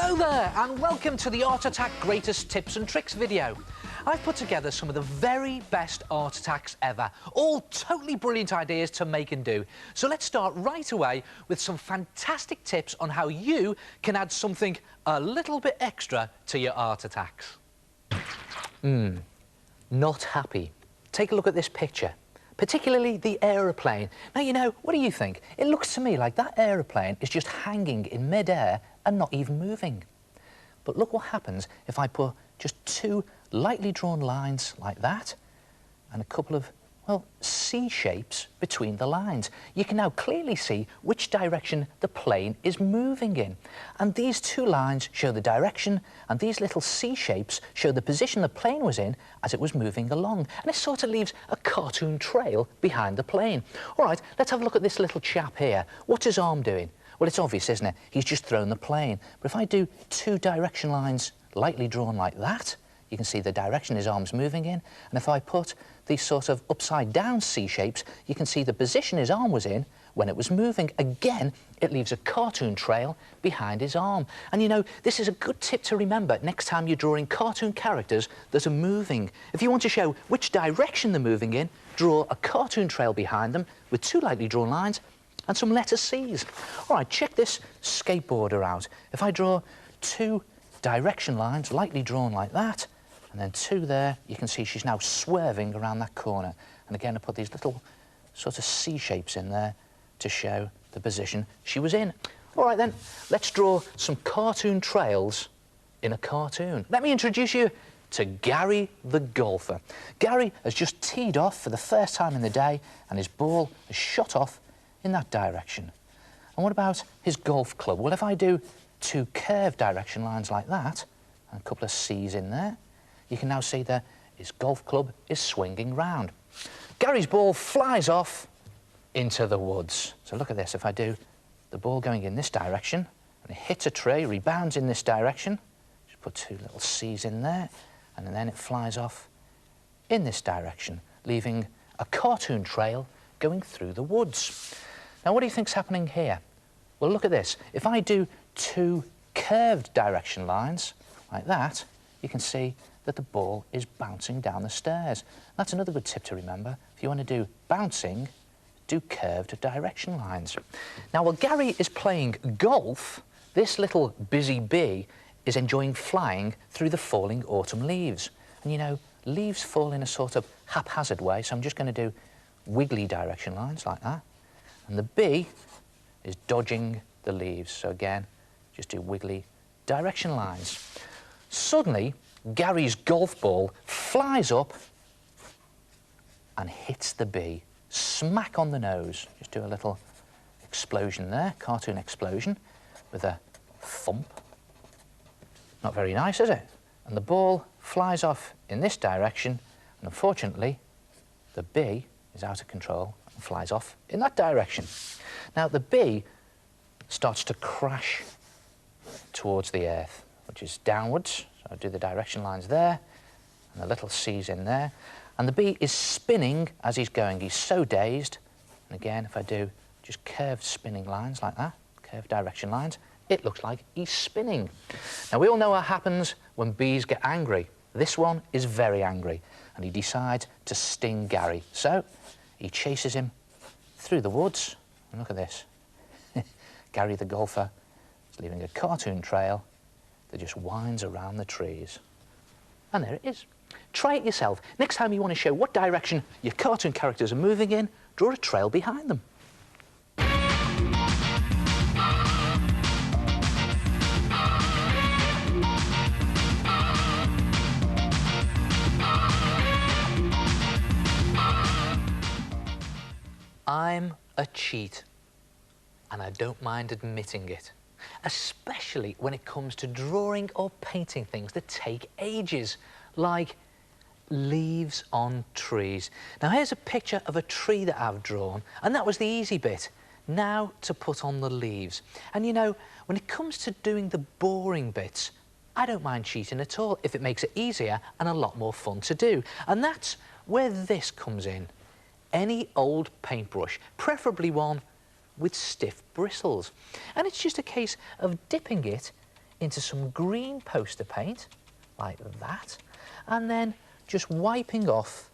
Hello there and welcome to the Art Attack Greatest Tips and Tricks video. I've put together some of the very best art attacks ever, all totally brilliant ideas to make and do. So let's start right away with some fantastic tips on how you can add something a little bit extra to your art attacks. Not happy. Take a look at this picture, particularly the aeroplane. Now, you know, what do you think? It looks to me like that aeroplane is just hanging in mid-air and not even moving. But look what happens if I put just two lightly drawn lines like that and a couple of, well, C shapes between the lines. You can now clearly see which direction the plane is moving in. And these two lines show the direction, and these little C shapes show the position the plane was in as it was moving along. And it sort of leaves a cartoon trail behind the plane. All right, let's have a look at this little chap here. What's his arm doing? Well, it's obvious, isn't it? He's just thrown the plane. But if I do two direction lines lightly drawn like that, you can see the direction his arm's moving in. And if I put these sort of upside-down C shapes, you can see the position his arm was in when it was moving. Again, it leaves a cartoon trail behind his arm. And, you know, this is a good tip to remember next time you're drawing cartoon characters that are moving. If you want to show which direction they're moving in, draw a cartoon trail behind them with two lightly drawn lines and some letter C's. All right, check this skateboarder out. If I draw two direction lines lightly drawn like that, and then two there, you can see she's now swerving around that corner. And again, I put these little sort of C shapes in there to show the position she was in. All right then, let's draw some cartoon trails in a cartoon. Let me introduce you to Gary the golfer. Gary has just teed off for the first time in the day, and his ball has shot off in that direction. And what about his golf club? Well, if I do two curved direction lines like that, and a couple of C's in there, you can now see that his golf club is swinging round. Gary's ball flies off into the woods. So look at this. If I do the ball going in this direction, and it hits a tree, rebounds in this direction, just put two little C's in there, and then it flies off in this direction, leaving a cartoon trail going through the woods. Now, what do you think's happening here? Well, look at this. If I do two curved direction lines like that, you can see that the ball is bouncing down the stairs. That's another good tip to remember. If you want to do bouncing, do curved direction lines. Now, while Gary is playing golf, this little busy bee is enjoying flying through the falling autumn leaves. And, you know, leaves fall in a sort of haphazard way, so I'm just going to do wiggly direction lines like that. And the bee is dodging the leaves. So again, just do wiggly direction lines. Suddenly, Gary's golf ball flies up and hits the bee smack on the nose. Just do a little explosion there, cartoon explosion, with a thump. Not very nice, is it? And the ball flies off in this direction, and unfortunately, the bee is out of control and flies off in that direction. Now, the bee starts to crash towards the earth, which is downwards. So I'll do the direction lines there, and the little C's in there. And the bee is spinning as he's going. He's so dazed. And again, if I do just curved spinning lines like that, curved direction lines, it looks like he's spinning. Now, we all know what happens when bees get angry. This one is very angry, and he decides to sting Gary. So he chases him through the woods. And look at this. Gary the golfer is leaving a cartoon trail that just winds around the trees. And there it is. Try it yourself. Next time you want to show what direction your cartoon characters are moving in, draw a trail behind them. I'm a cheat, and I don't mind admitting it, especially when it comes to drawing or painting things that take ages, like leaves on trees. Now, here's a picture of a tree that I've drawn, and that was the easy bit. Now to put on the leaves. And you know, when it comes to doing the boring bits, I don't mind cheating at all if it makes it easier and a lot more fun to do. And that's where this comes in. Any old paintbrush, preferably one with stiff bristles. And it's just a case of dipping it into some green poster paint, like that, and then just wiping off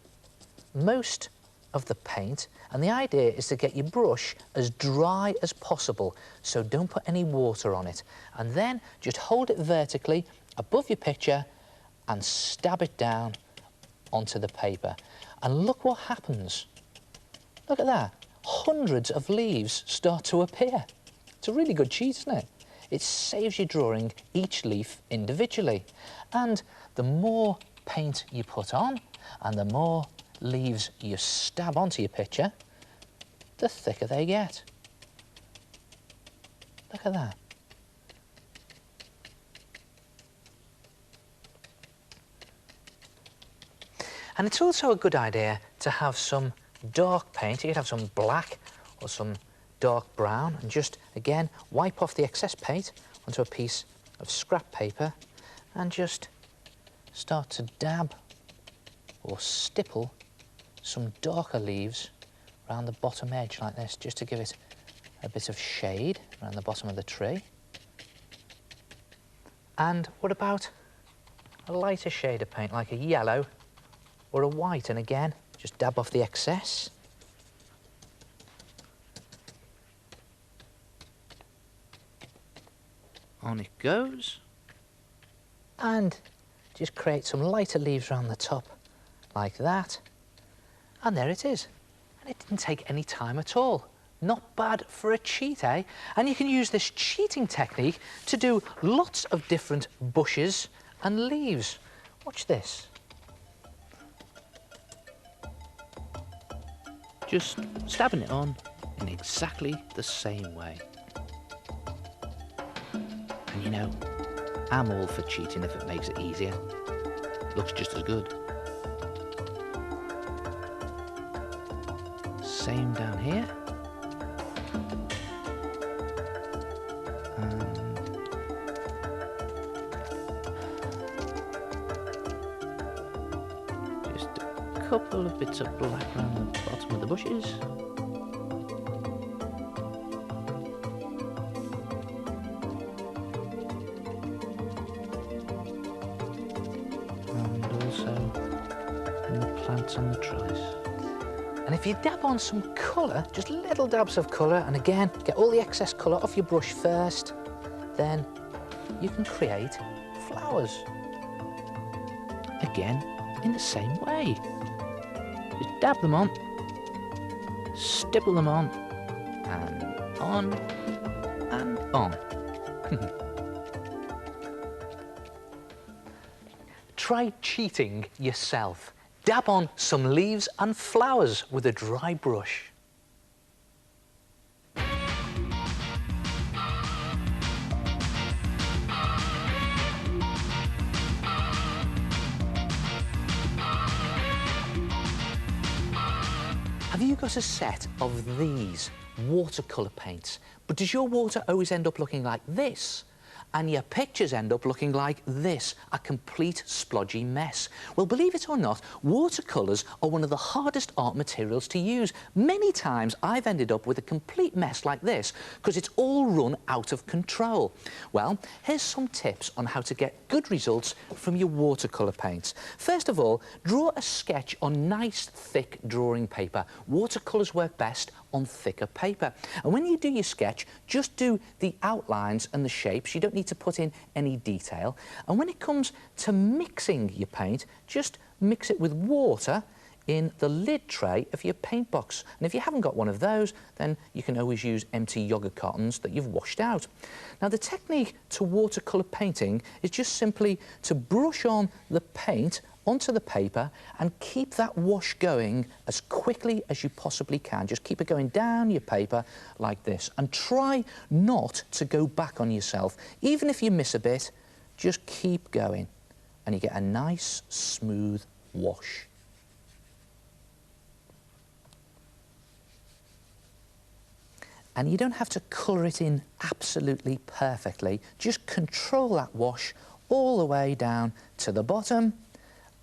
most of the paint. And the idea is to get your brush as dry as possible, so don't put any water on it. And then just hold it vertically above your picture and stab it down onto the paper. And look what happens. Look at that. Hundreds of leaves start to appear. It's a really good cheat, isn't it? It saves you drawing each leaf individually. And the more paint you put on and the more leaves you stab onto your picture, the thicker they get. Look at that. And it's also a good idea to have some dark paint. You could have some black or some dark brown, and just again wipe off the excess paint onto a piece of scrap paper and just start to dab or stipple some darker leaves around the bottom edge like this, just to give it a bit of shade around the bottom of the tree. And what about a lighter shade of paint, like a yellow or a white, and again just dab off the excess. On it goes. And just create some lighter leaves around the top like that. And there it is. And it didn't take any time at all. Not bad for a cheat, eh? And you can use this cheating technique to do lots of different bushes and leaves. Watch this. Just stabbing it on in exactly the same way. And you know, I'm all for cheating if it makes it easier. Looks just as good. Same down here. And just a couple of bits of black around the bottom of the bushes. And the plants on the trellis. And if you dab on some colour, just little dabs of colour, and again, get all the excess colour off your brush first, then you can create flowers. Again, in the same way. Just dab them on, stipple them on, and on, and on. Try cheating yourself. Dab on some leaves and flowers with a dry brush. Have you got a set of these watercolour paints, but does your water always end up looking like this? And your pictures end up looking like this, a complete splodgy mess. Well, believe it or not, watercolours are one of the hardest art materials to use. Many times I've ended up with a complete mess like this because it's all run out of control. Well, here's some tips on how to get good results from your watercolour paints. First of all, draw a sketch on nice, thick drawing paper. Watercolours work best on thicker paper. And when you do your sketch, just do the outlines and the shapes. You don't need to put in any detail. And when it comes to mixing your paint, just mix it with water in the lid tray of your paint box. And if you haven't got one of those, then you can always use empty yogurt cartons that you've washed out. Now, the technique to watercolour painting is just simply to brush on the paint onto the paper and keep that wash going as quickly as you possibly can. Just keep it going down your paper like this, and try not to go back on yourself. Even if you miss a bit, just keep going and you get a nice smooth wash. And you don't have to colour it in absolutely perfectly. Just control that wash all the way down to the bottom,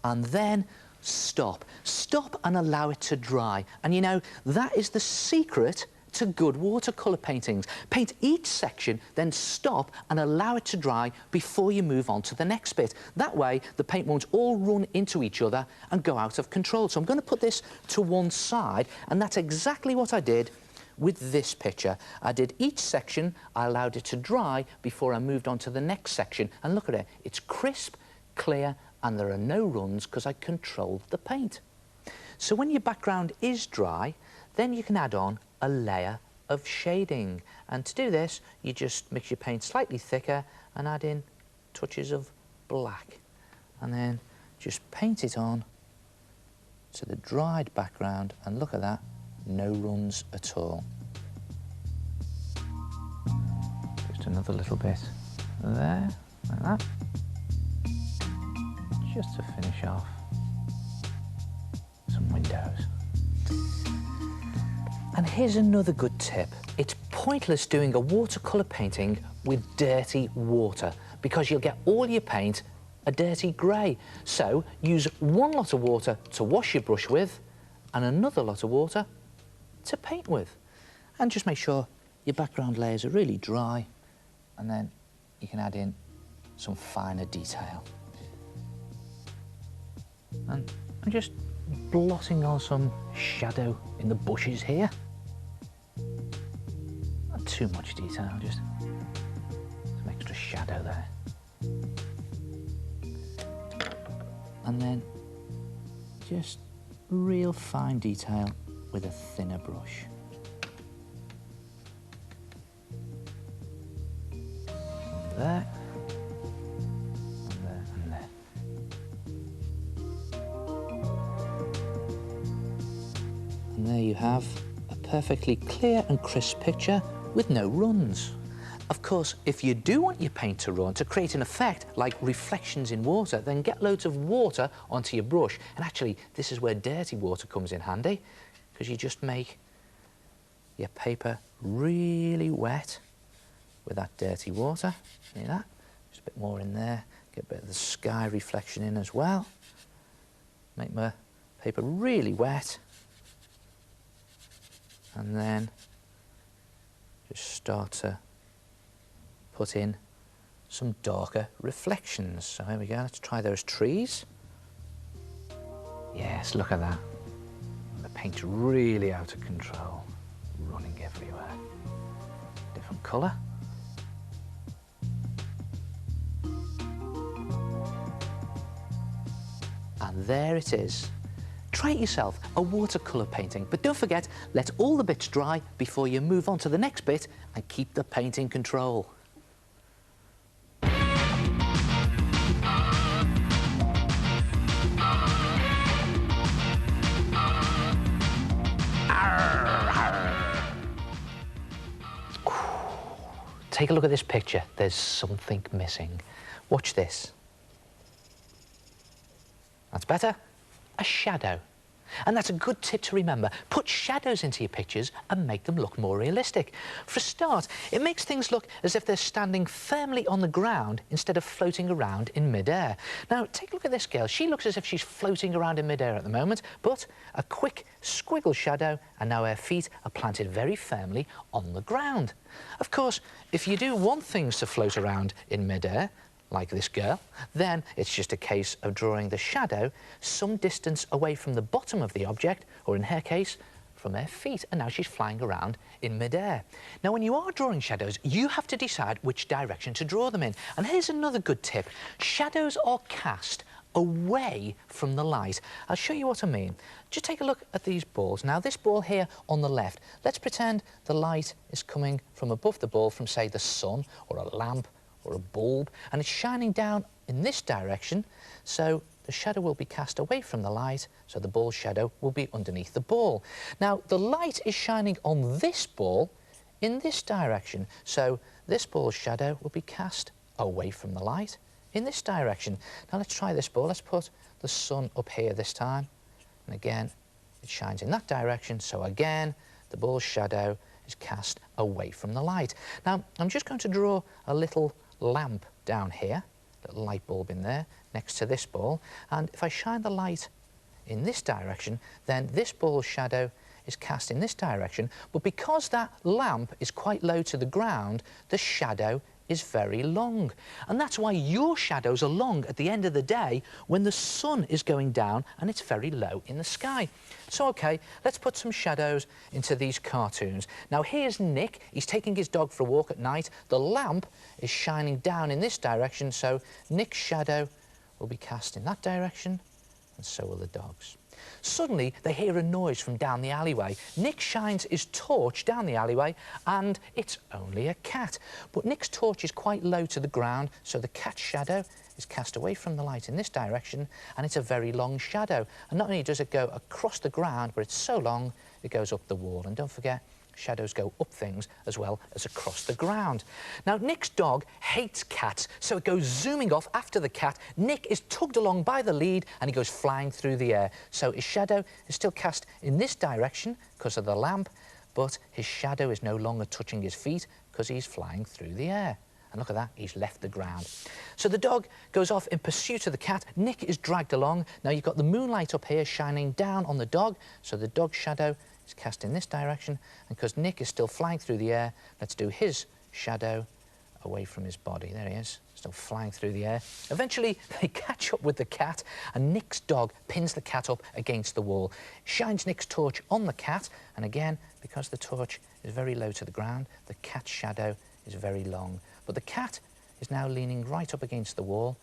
and then stop. Stop and allow it to dry. And you know, that is the secret to good watercolour paintings. Paint each section, then stop and allow it to dry before you move on to the next bit. That way, the paint won't all run into each other and go out of control. So I'm going to put this to one side, and that's exactly what I did with this picture. I did each section, I allowed it to dry before I moved on to the next section. And look at it, it's crisp, clear, and there are no runs because I controlled the paint. So when your background is dry, then you can add on a layer of shading. And to do this, you just mix your paint slightly thicker and add in touches of black. And then just paint it on to the dried background, and look at that, no runs at all. Just another little bit there, like that, just to finish off some windows. And here's another good tip. It's pointless doing a watercolour painting with dirty water because you'll get all your paint a dirty grey. So use one lot of water to wash your brush with and another lot of water to paint with. And just make sure your background layers are really dry, and then you can add in some finer detail. And I'm just blotting on some shadow in the bushes here. Not too much detail, just some extra shadow there. And then just real fine detail with a thinner brush. There, and there, and there. And there you have a perfectly clear and crisp picture with no runs. Of course, if you do want your paint to run, to create an effect like reflections in water, then get loads of water onto your brush. And actually, this is where dirty water comes in handy, because you just make your paper really wet with that dirty water. See that? Just a bit more in there. Get a bit of the sky reflection in as well. Make my paper really wet. And then just start to put in some darker reflections. So here we go, let's try those trees. Yes, look at that. The paint's really out of control, running everywhere. Different colour. And there it is. Try it yourself, a watercolour painting, but don't forget, let all the bits dry before you move on to the next bit and keep the paint in control. Take a look at this picture. There's something missing. Watch this. That's better. A shadow. And that's a good tip to remember. Put shadows into your pictures and make them look more realistic. For a start, it makes things look as if they're standing firmly on the ground instead of floating around in mid-air. Now, take a look at this girl. She looks as if she's floating around in mid-air at the moment, but a quick squiggle shadow, and now her feet are planted very firmly on the ground. Of course, if you do want things to float around in mid-air, like this girl, then it's just a case of drawing the shadow some distance away from the bottom of the object, or in her case, from her feet, and now she's flying around in mid-air. Now, when you are drawing shadows, you have to decide which direction to draw them in. And here's another good tip. Shadows are cast away from the light. I'll show you what I mean. Just take a look at these balls. Now, this ball here on the left, let's pretend the light is coming from above the ball from, say, the sun or a lamp or a bulb, and it's shining down in this direction, so the shadow will be cast away from the light, so the ball's shadow will be underneath the ball. Now, the light is shining on this ball in this direction, so this ball's shadow will be cast away from the light in this direction. Now, let's try this ball. Let's put the sun up here this time, and again, it shines in that direction, so again, the ball's shadow is cast away from the light. Now, I'm just going to draw a little lamp down here, little light bulb in there next to this ball, and if I shine the light in this direction, then this ball's shadow is cast in this direction, but because that lamp is quite low to the ground, the shadow is very long. And that's why your shadows are long at the end of the day when the sun is going down and it's very low in the sky. So, OK, let's put some shadows into these cartoons. Now, here's Nick. He's taking his dog for a walk at night. The lamp is shining down in this direction, so Nick's shadow will be cast in that direction, and so will the dog's. Suddenly, they hear a noise from down the alleyway. Nick shines his torch down the alleyway, and it's only a cat. But Nick's torch is quite low to the ground, so the cat's shadow is cast away from the light in this direction, and it's a very long shadow. And not only does it go across the ground, but it's so long, it goes up the wall. And don't forget, shadows go up things as well as across the ground. Now, Nick's dog hates cats, so it goes zooming off after the cat. Nick is tugged along by the lead and he goes flying through the air. So his shadow is still cast in this direction because of the lamp, but his shadow is no longer touching his feet because he's flying through the air. And look at that, he's left the ground. So the dog goes off in pursuit of the cat. Nick is dragged along. Now, you've got the moonlight up here shining down on the dog, so the dog's shadow is cast in this direction, and because Nick is still flying through the air, let's do his shadow away from his body. There he is, still flying through the air. Eventually, they catch up with the cat, and Nick's dog pins the cat up against the wall, shines Nick's torch on the cat, and again, because the torch is very low to the ground, the cat's shadow is very long. But the cat is now leaning right up against the wall,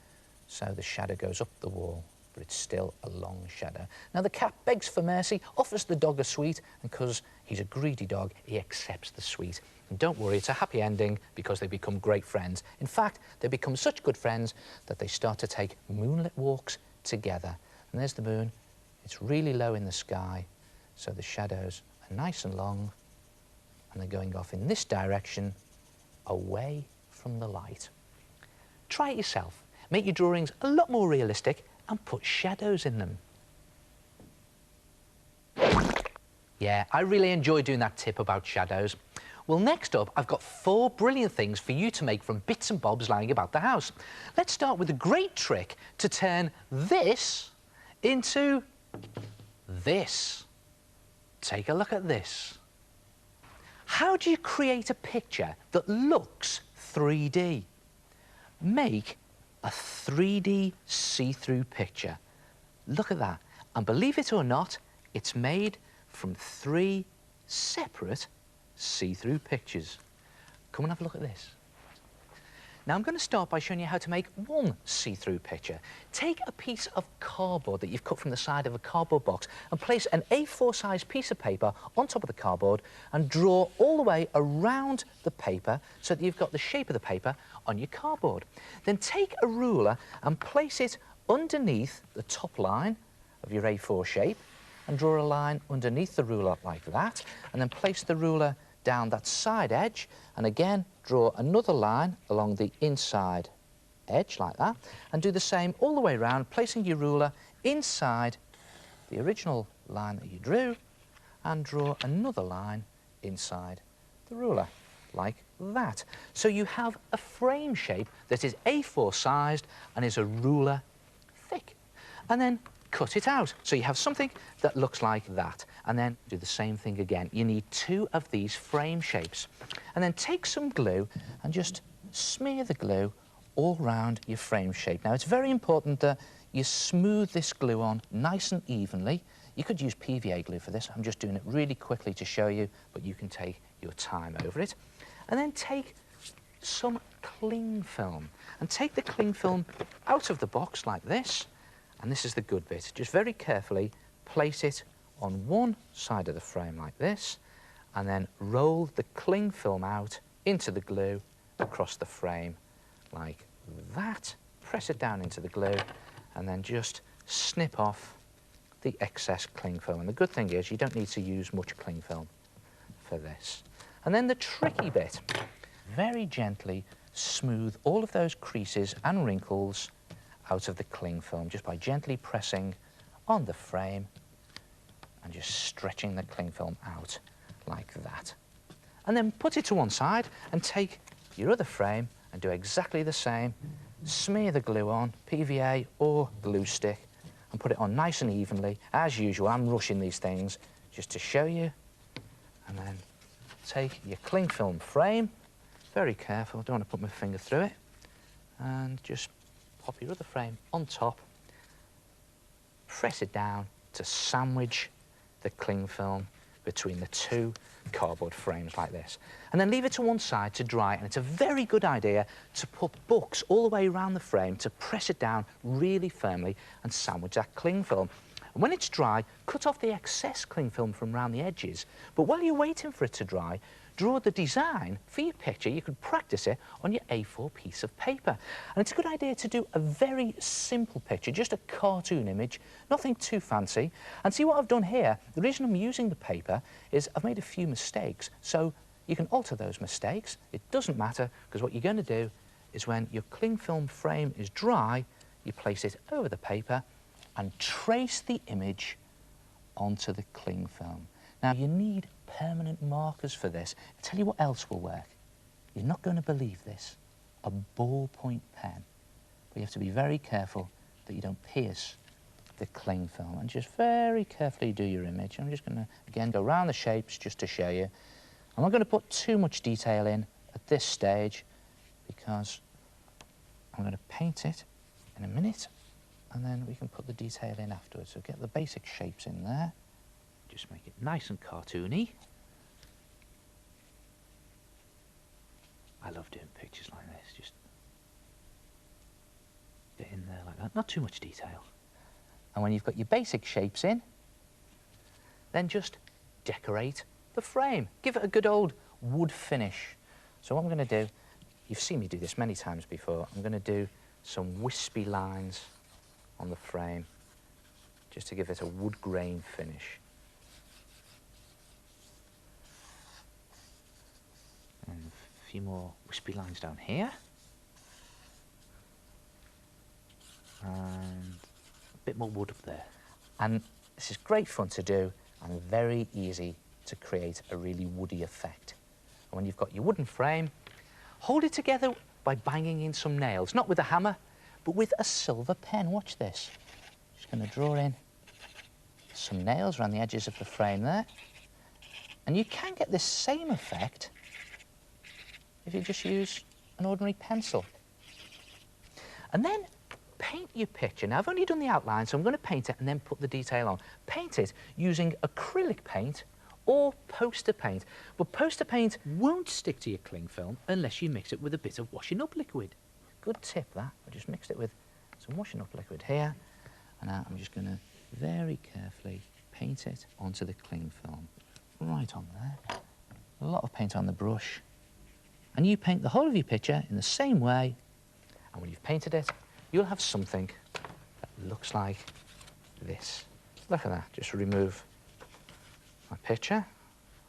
so the shadow goes up the wall, but it's still a long shadow. Now, the cat begs for mercy, offers the dog a sweet, and because he's a greedy dog, he accepts the sweet. And don't worry, it's a happy ending because they become great friends. In fact, they become such good friends that they start to take moonlit walks together. And there's the moon. It's really low in the sky, so the shadows are nice and long, and they're going off in this direction, away from the light. Try it yourself. Make your drawings a lot more realistic and put shadows in them. Yeah, I really enjoyed doing that tip about shadows. Well, next up, I've got 4 brilliant things for you to make from bits and bobs lying about the house. Let's start with a great trick to turn this into this. Take a look at this. How do you create a picture that looks 3D? Make a 3D see-through picture. Look at that. And believe it or not, it's made from 3 separate see-through pictures. Come and have a look at this. Now, I'm going to start by showing you how to make one see-through picture. Take a piece of cardboard that you've cut from the side of a cardboard box and place an A4 size piece of paper on top of the cardboard and draw all the way around the paper so that you've got the shape of the paper on your cardboard. Then take a ruler and place it underneath the top line of your A4 shape and draw a line underneath the ruler like that, and then place the ruler down that side edge, and again draw another line along the inside edge like that, and do the same all the way around, placing your ruler inside the original line that you drew, and draw another line inside the ruler like that. So you have a frame shape that is A4 sized and is a ruler thick. And then cut it out. So you have something that looks like that. And then do the same thing again. You need 2 of these frame shapes. And then take some glue and just smear the glue all round your frame shape. Now, it's very important that you smooth this glue on nice and evenly. You could use PVA glue for this. I'm just doing it really quickly to show you, but you can take your time over it. And then take some cling film. And take the cling film out of the box like this. And this is the good bit. Just very carefully place it on one side of the frame like this, and then roll the cling film out into the glue across the frame like that. Press it down into the glue, and then just snip off the excess cling film. And the good thing is you don't need to use much cling film for this. And then the tricky bit, very gently smooth all of those creases and wrinkles out of the cling film just by gently pressing on the frame and just stretching the cling film out like that. And then put it to one side and take your other frame and do exactly the same. Smear the glue on, PVA or glue stick, and put it on nice and evenly. As usual, I'm rushing these things. just to show you. And then take your cling film frame, very careful, don't want to put my finger through it, and just pop your other frame on top, press it down to sandwich the cling film between the two cardboard frames like this. And then leave it to one side to dry, and it's a very good idea to put books all the way around the frame to press it down really firmly and sandwich that cling film. And when it's dry, cut off the excess cling film from around the edges. But while you're waiting for it to dry, draw the design for your picture. You could practice it on your A4 piece of paper. And it's a good idea to do a very simple picture, just a cartoon image, nothing too fancy. And see what I've done here? The reason I'm using the paper is I've made a few mistakes. So you can alter those mistakes. It doesn't matter, because what you're going to do is when your cling film frame is dry, you place it over the paper and trace the image onto the cling film. Now, you need permanent markers for this. I'll tell you what else will work. You're not going to believe this. A ballpoint pen. But you have to be very careful that you don't pierce the cling film. And just very carefully do your image. I'm just going to, again, go around the shapes just to show you. I'm not going to put too much detail in at this stage because I'm going to paint it in a minute, and then we can put the detail in afterwards. So get the basic shapes in there. Just make it nice and cartoony. I love doing pictures like this, just get in there like that, not too much detail. And when you've got your basic shapes in, then just decorate the frame. Give it a good old wood finish. So what I'm going to do, you've seen me do this many times before, I'm going to do some wispy lines on the frame just to give it a wood grain finish. And a few more wispy lines down here. And a bit more wood up there. And this is great fun to do and very easy to create a really woody effect. And when you've got your wooden frame, hold it together by banging in some nails, not with a hammer, but with a silver pen. Watch this. Just going to draw in some nails around the edges of the frame there. And you can get this same effect if you just use an ordinary pencil. And then paint your picture. Now, I've only done the outline, so I'm going to paint it and then put the detail on. Paint it using acrylic paint or poster paint. But poster paint won't stick to your cling film unless you mix it with a bit of washing up liquid. Good tip, that. I just mixed it with some washing up liquid here. And now I'm just going to very carefully paint it onto the cling film. Right on there. A lot of paint on the brush. And you paint the whole of your picture in the same way. And when you've painted it, you'll have something that looks like this. Look at that. Just remove my picture.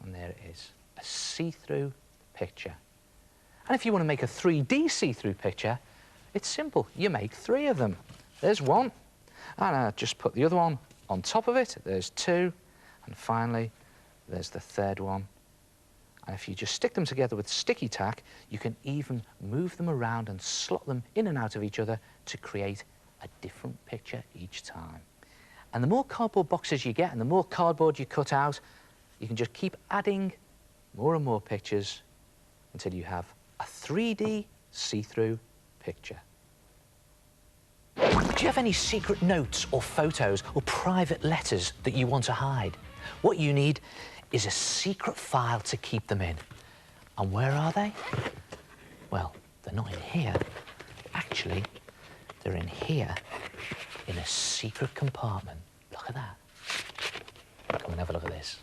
And there it is. A see-through picture. And if you want to make a 3D see-through picture, it's simple. You make 3 of them. There's one. And I just put the other one on top of it. There's 2. And finally, there's the 3rd one. And if you just stick them together with sticky tack, you can even move them around and slot them in and out of each other to create a different picture each time. And the more cardboard boxes you get and the more cardboard you cut out, you can just keep adding more and more pictures until you have a 3D see-through picture. Do you have any secret notes or photos or private letters that you want to hide? What you need is a secret file to keep them in. And where are they? Well, they're not in here. Actually, they're in here in a secret compartment. Look at that. Come and have a look at this.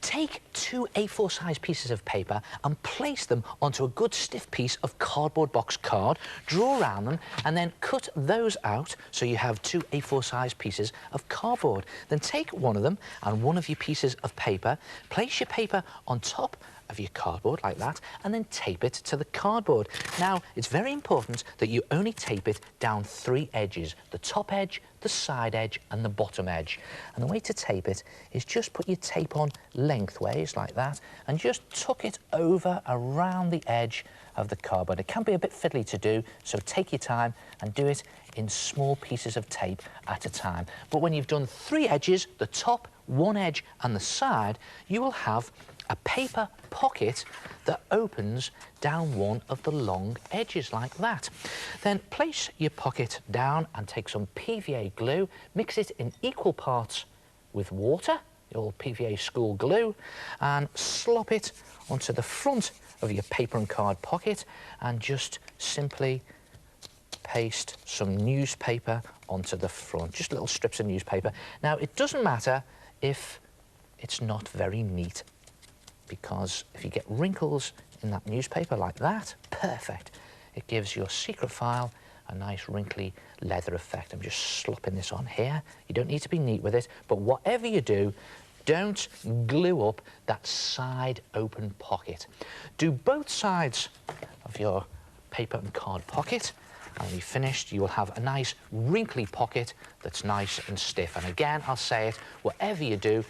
Take 2 A4 size pieces of paper and place them onto a good stiff piece of cardboard box card, draw around them and then cut those out so you have 2 A4 size pieces of cardboard. Then take one of them and one of your pieces of paper, place your paper on top of your cardboard like that and then tape it to the cardboard. Now, it's very important that you only tape it down 3 edges, the top edge, the side edge and the bottom edge. And the way to tape it is just put your tape on lengthways like that and just tuck it over around the edge of the cardboard. It can be a bit fiddly to do, so take your time and do it in small pieces of tape at a time. But when you've done 3 edges, the top one edge and the side, you will have a paper pocket that opens down one of the long edges like that. Then place your pocket down and take some PVA glue, mix it in equal parts with water, your PVA school glue, and slop it onto the front of your paper and card pocket and just simply paste some newspaper onto the front, just little strips of newspaper. Now, it doesn't matter if it's not very neat, because if you get wrinkles in that newspaper like that, perfect. It gives your secret file a nice wrinkly leather effect. I'm just slopping this on here. You don't need to be neat with it, but whatever you do, don't glue up that side open pocket. Do both sides of your paper and card pocket, and when you've finished, you will have a nice wrinkly pocket that's nice and stiff. And again, I'll say it, whatever you do,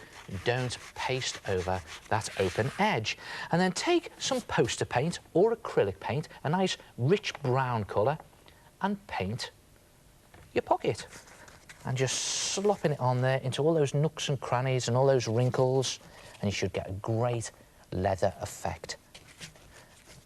don't paste over that open edge. And then take some poster paint or acrylic paint, a nice rich brown colour, and paint your pocket. And just slopping it on there into all those nooks and crannies and all those wrinkles, and you should get a great leather effect.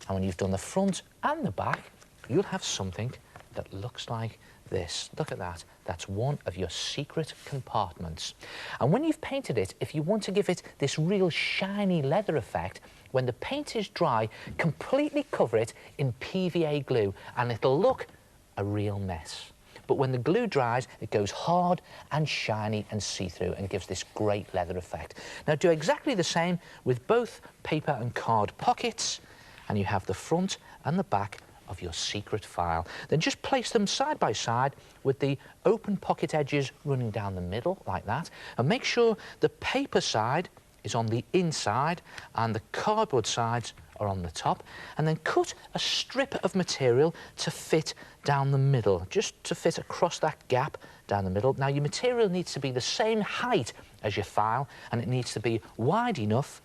And when you've done the front and the back, you'll have something that looks like this. Look at that. That's one of your secret compartments. And when you've painted it, if you want to give it this real shiny leather effect, when the paint is dry, completely cover it in PVA glue and it'll look a real mess. But when the glue dries, it goes hard and shiny and see-through and gives this great leather effect. Now do exactly the same with both paper and card pockets, and you have the front and the back of your secret file. Then just place them side by side with the open pocket edges running down the middle like that, and make sure the paper side is on the inside and the cardboard sides are on the top, and then cut a strip of material to fit down the middle, just to fit across that gap down the middle. Now your material needs to be the same height as your file, and it needs to be wide enough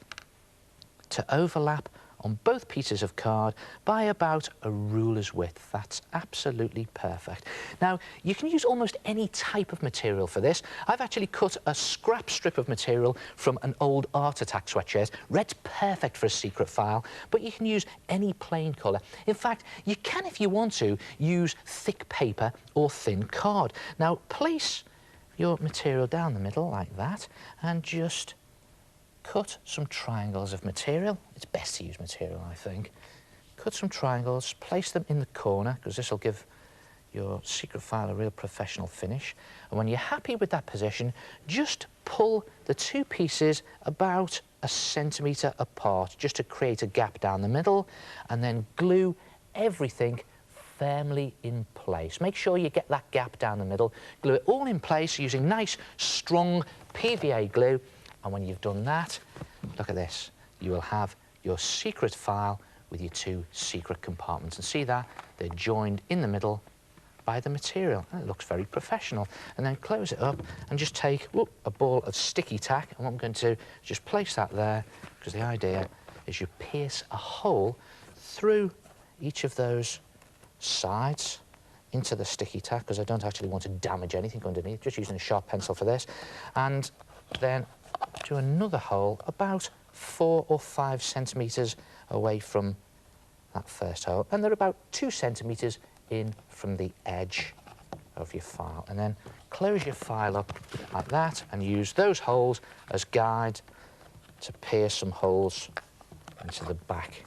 to overlap on both pieces of card by about a ruler's width. That's absolutely perfect. Now, you can use almost any type of material for this. I've actually cut a scrap strip of material from an old Art Attack sweatshirt. Red's perfect for a secret file, but you can use any plain colour. In fact, you can, if you want to, use thick paper or thin card. Now, place your material down the middle like that and just cut some triangles of material. It's best to use material, I think. Cut some triangles, place them in the corner, because this will give your secret file a real professional finish. And when you're happy with that position, just pull the two pieces about 1 centimetre apart, just to create a gap down the middle, and then glue everything firmly in place. Make sure you get that gap down the middle. Glue it all in place using nice, strong PVA glue. And when you've done that, look at this. You will have your secret file with your two secret compartments. And see that? They're joined in the middle by the material. And it looks very professional. And then close it up and just take a ball of sticky tack. And what I'm going to do is just place that there, because the idea is you pierce a hole through each of those sides into the sticky tack, because I don't actually want to damage anything underneath, just using a sharp pencil for this. And then do another hole about 4 or 5 centimetres away from that first hole, and they're about 2 centimetres in from the edge of your file. And then close your file up like that and use those holes as guide to pierce some holes into the back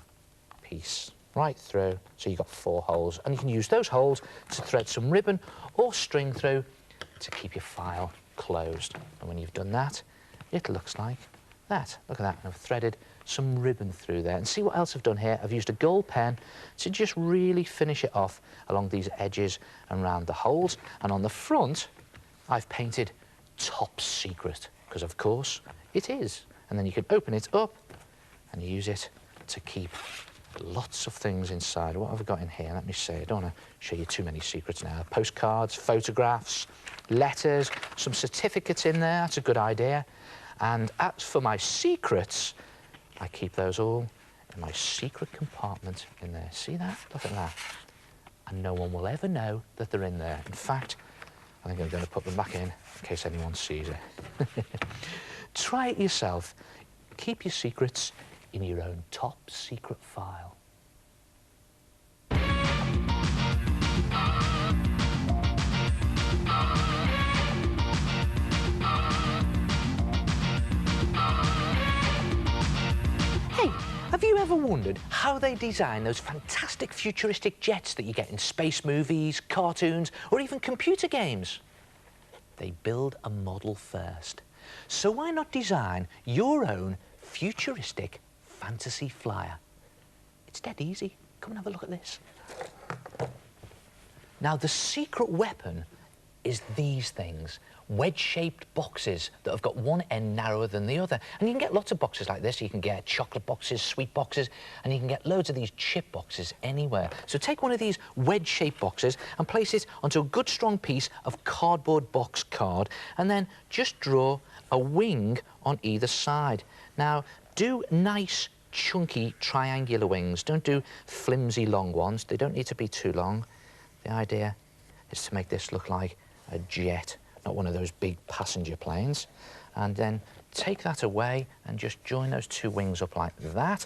piece right through. So you've got 4 holes, and you can use those holes to thread some ribbon or string through to keep your file closed. And when you've done that, it looks like that. Look at that. And I've threaded some ribbon through there. And see what else I've done here? I've used a gold pen to just really finish it off along these edges and around the holes. And on the front, I've painted Top Secret, because of course it is. And then you can open it up and use it to keep lots of things inside. What have I got in here? Let me see. I don't want to show you too many secrets now. Postcards, photographs, letters, some certificates in there. That's a good idea. And as for my secrets, I keep those all in my secret compartment in there. See that? Look at that. And no one will ever know that they're in there. In fact, I think I'm going to put them back in case anyone sees it. Try it yourself. Keep your secrets in your own top secret file. Hey, have you ever wondered how they design those fantastic futuristic jets that you get in space movies, cartoons, or even computer games? They build a model first. So why not design your own futuristic fantasy flyer? It's dead easy. Come and have a look at this. Now, the secret weapon is these things, wedge-shaped boxes that have got one end narrower than the other. And you can get lots of boxes like this. You can get chocolate boxes, sweet boxes, and you can get loads of these chip boxes anywhere. So take one of these wedge-shaped boxes and place it onto a good strong piece of cardboard box card, and then just draw a wing on either side. Now, do nice, chunky, triangular wings. Don't do flimsy, long ones. They don't need to be too long. The idea is to make this look like a jet, not one of those big passenger planes. And then take that away and just join those two wings up like that,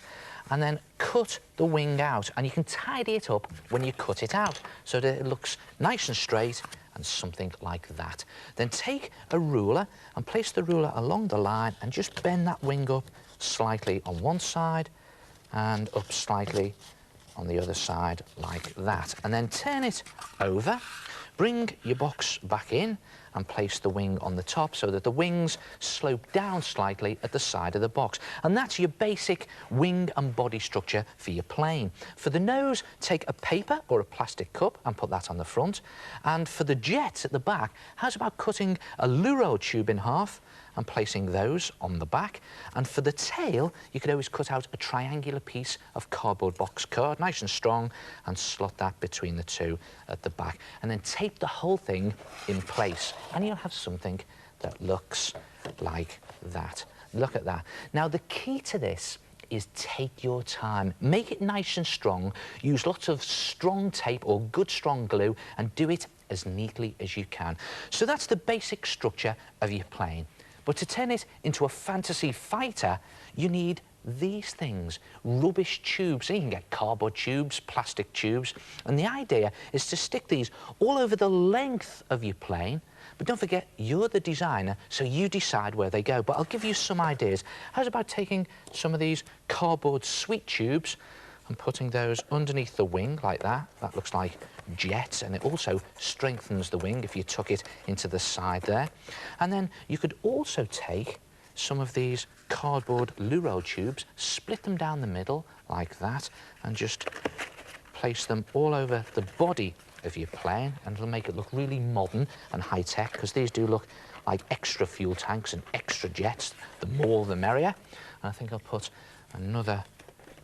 and then cut the wing out. And you can tidy it up when you cut it out so that it looks nice and straight and something like that. Then take a ruler and place the ruler along the line and just bend that wing up slightly on one side and up slightly on the other side like that. And then turn it over. Bring your box back in and place the wing on the top so that the wings slope down slightly at the side of the box. And that's your basic wing and body structure for your plane. For the nose, take a paper or a plastic cup and put that on the front. And for the jets at the back, how's about cutting a loo roll tube in half and placing those on the back? And for the tail, you could always cut out a triangular piece of cardboard box card, nice and strong, and slot that between the two at the back. And then tape the whole thing in place, and you'll have something that looks like that. Look at that. Now, the key to this is take your time. Make it nice and strong. Use lots of strong tape or good strong glue and do it as neatly as you can. So that's the basic structure of your plane. But to turn it into a fantasy fighter, you need these things, rubbish tubes. So you can get cardboard tubes, plastic tubes, and the idea is to stick these all over the length of your plane. But don't forget, you're the designer, so you decide where they go. But I'll give you some ideas. How's about taking some of these cardboard sweet tubes and putting those underneath the wing like that? That looks like jets, and it also strengthens the wing if you tuck it into the side there. And then you could also take some of these cardboard loo roll tubes, split them down the middle like that, and just place them all over the body of your plane, and it'll make it look really modern and high-tech, because these do look like extra fuel tanks and extra jets. The more the merrier. And I think I'll put another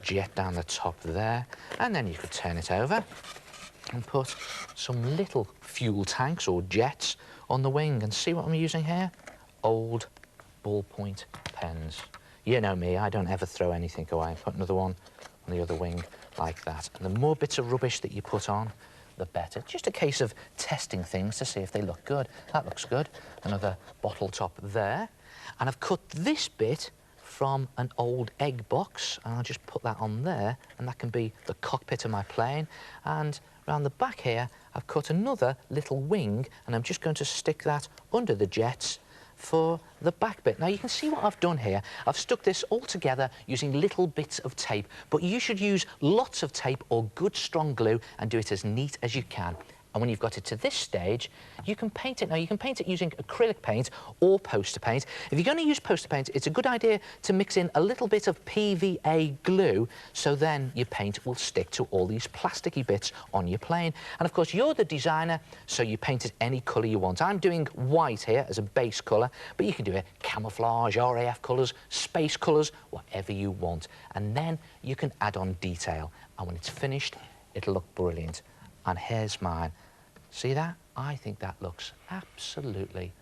jet down the top there, and then you could turn it over and put some little fuel tanks or jets on the wing. And see what I'm using here? Old ballpoint pens. You know me, I don't ever throw anything away. Put another one on the other wing like that. And the more bits of rubbish that you put on, the better. Just a case of testing things to see if they look good. That looks good. Another bottle top there. And I've cut this bit from an old egg box, and I'll just put that on there, and that can be the cockpit of my plane. And around the back here, I've cut another little wing, and I'm just going to stick that under the jets for the back bit. Now, you can see what I've done here. I've stuck this all together using little bits of tape, but you should use lots of tape or good strong glue and do it as neat as you can. And when you've got it to this stage, you can paint it. Now, you can paint it using acrylic paint or poster paint. If you're going to use poster paint, it's a good idea to mix in a little bit of PVA glue, so then your paint will stick to all these plasticky bits on your plane. And, of course, you're the designer, so you paint it any colour you want. I'm doing white here as a base colour, but you can do it camouflage, RAF colours, space colours, whatever you want. And then you can add on detail. And when it's finished, it'll look brilliant. And here's mine. See that? I think that looks absolutely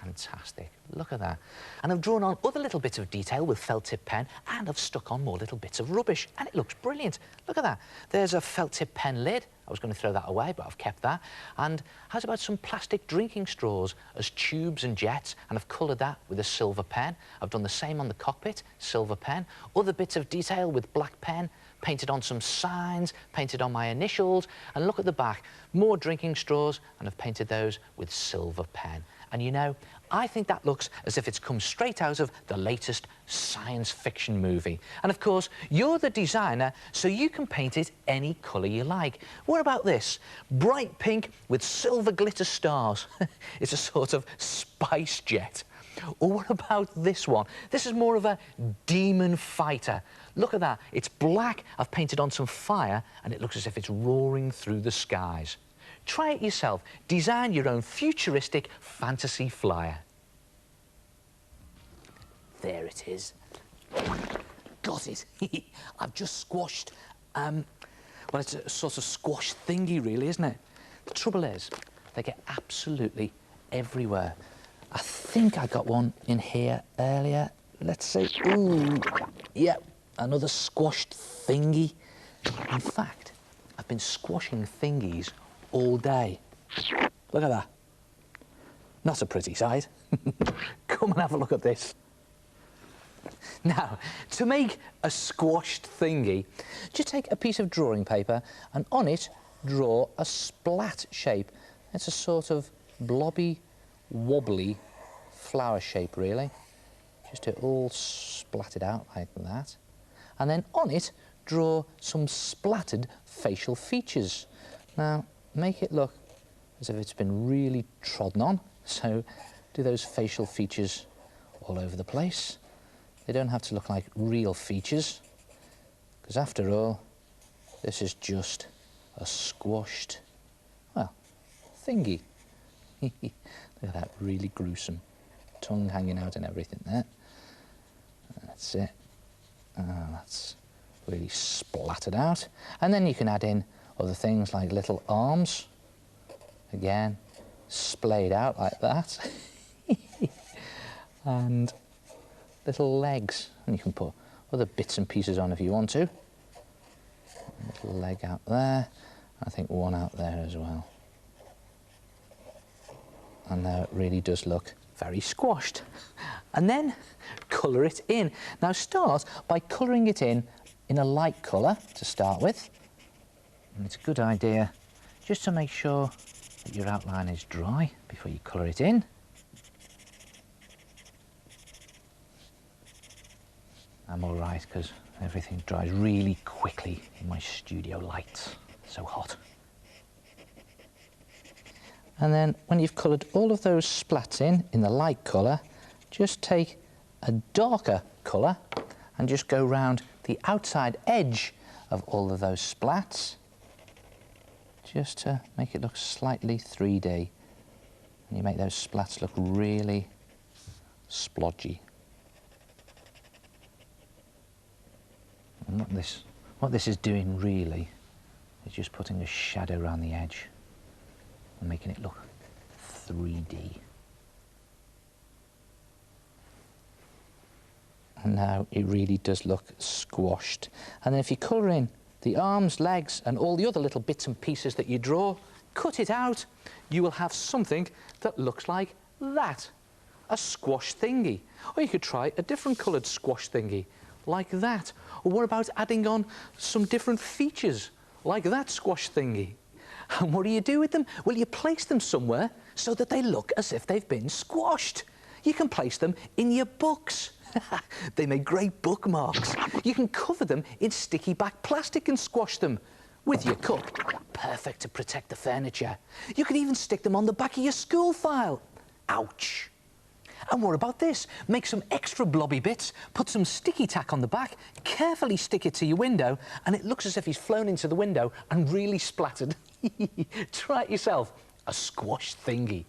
Fantastic. Look at that. And I've drawn on other little bits of detail with felt tip pen, and I've stuck on more little bits of rubbish, and it looks brilliant. Look at that. There's a felt tip pen lid. I was going to throw that away, but I've kept that. And how's about some plastic drinking straws as tubes and jets, and I've coloured that with a silver pen. I've done the same on the cockpit, silver pen. Other bits of detail with black pen, painted on some signs, painted on my initials, and look at the back, more drinking straws, and I've painted those with silver pen. And you know, I think that looks as if it's come straight out of the latest science fiction movie. And of course, you're the designer, so you can paint it any colour you like. What about this? Bright pink with silver glitter stars. It's a sort of spice jet. Or what about this one? This is more of a demon fighter. Look at that. It's black. I've painted on some fire, and it looks as if it's roaring through the skies. Try it yourself. Design your own futuristic fantasy flyer. There it is. Got it. I've just squashed, well, it's a sort of squash thingy, really, isn't it? The trouble is, they get absolutely everywhere. I think I got one in here earlier. Let's see. Ooh, yep, another squashed thingy. In fact, I've been squashing thingies all day. Look at that. Not a pretty sight. Come and have a look at this. Now, to make a squashed thingy, just take a piece of drawing paper and on it draw a splat shape. It's a sort of blobby, wobbly flower shape, really. Just it all splatted out like that. And then on it, draw some splattered facial features. Now, make it look as if it's been really trodden on. So do those facial features all over the place. They don't have to look like real features, because after all, this is just a squashed, well, thingy. Look at that really gruesome tongue hanging out and everything there. That's it. That's really splattered out. And then you can add in other things like little arms, again, splayed out like that. And little legs, and you can put other bits and pieces on if you want to. A little leg out there, I think one out there as well. And now it really does look very squashed. And then colour it in. Now start by colouring it in a light colour to start with. And it's a good idea just to make sure that your outline is dry before you colour it in. I'm all right because everything dries really quickly in my studio lights. So hot. And then when you've coloured all of those splats in the light colour, just take a darker colour and just go round the outside edge of all of those splats, just to make it look slightly 3D. And you make those splats look really splodgy. And what this is doing really is just putting a shadow around the edge and making it look 3D. And now it really does look squashed. And then if you colour in the arms, legs and all the other little bits and pieces that you draw, cut it out, you will have something that looks like that. A squash thingy. Or you could try a different coloured squash thingy, like that. Or what about adding on some different features, like that squash thingy? And what do you do with them? Well, you place them somewhere so that they look as if they've been squashed. You can place them in your books. They make great bookmarks. You can cover them in sticky back plastic and squash them with your cup. Perfect to protect the furniture. You can even stick them on the back of your school file. Ouch. And what about this? Make some extra blobby bits, put some sticky tack on the back, carefully stick it to your window, and it looks as if he's flown into the window and really splattered. Try it yourself. A squash thingy.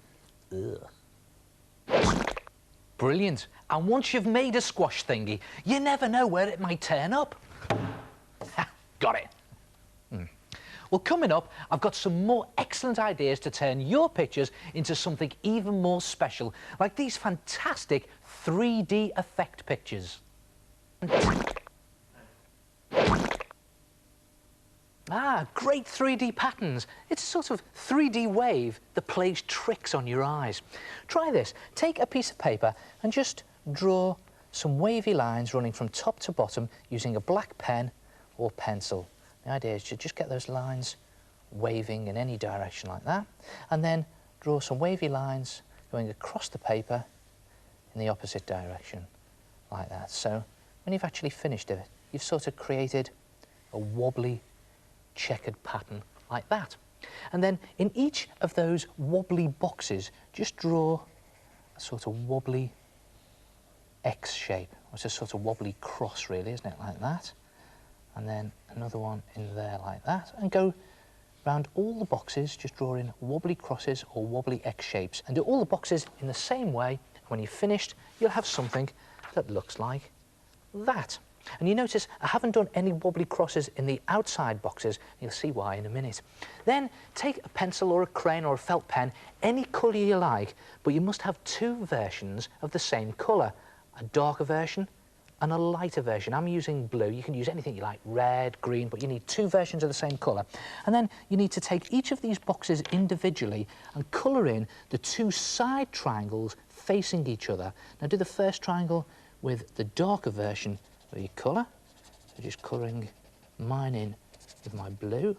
Ugh. Brilliant. And once you've made a squash thingy, you never know where it might turn up. Got it. Well, Well, coming up, I've got some more excellent ideas to turn your pictures into something even more special, like these fantastic 3D effect pictures. Ah, great 3D patterns. It's a sort of 3D wave that plays tricks on your eyes. Try this. Take a piece of paper and just draw some wavy lines running from top to bottom using a black pen or pencil. The idea is to just get those lines waving in any direction like that, and then draw some wavy lines going across the paper in the opposite direction like that. So when you've actually finished it, you've sort of created a wobbly checkered pattern like that. And then in each of those wobbly boxes, just draw a sort of wobbly X shape. It's a sort of wobbly cross, really, isn't it, like that? And then another one in there like that, and go round all the boxes, just drawing wobbly crosses or wobbly X shapes, and do all the boxes in the same way. When you've finished, you'll have something that looks like that. And you notice I haven't done any wobbly crosses in the outside boxes. You'll see why in a minute. Then take a pencil or a crayon or a felt pen, any colour you like, but you must have two versions of the same colour, a darker version and a lighter version. I'm using blue. You can use anything you like, red, green, but you need two versions of the same colour. And then you need to take each of these boxes individually and colour in the two side triangles facing each other. Now do the first triangle with the darker version of your colour. So just colouring mine in with my blue.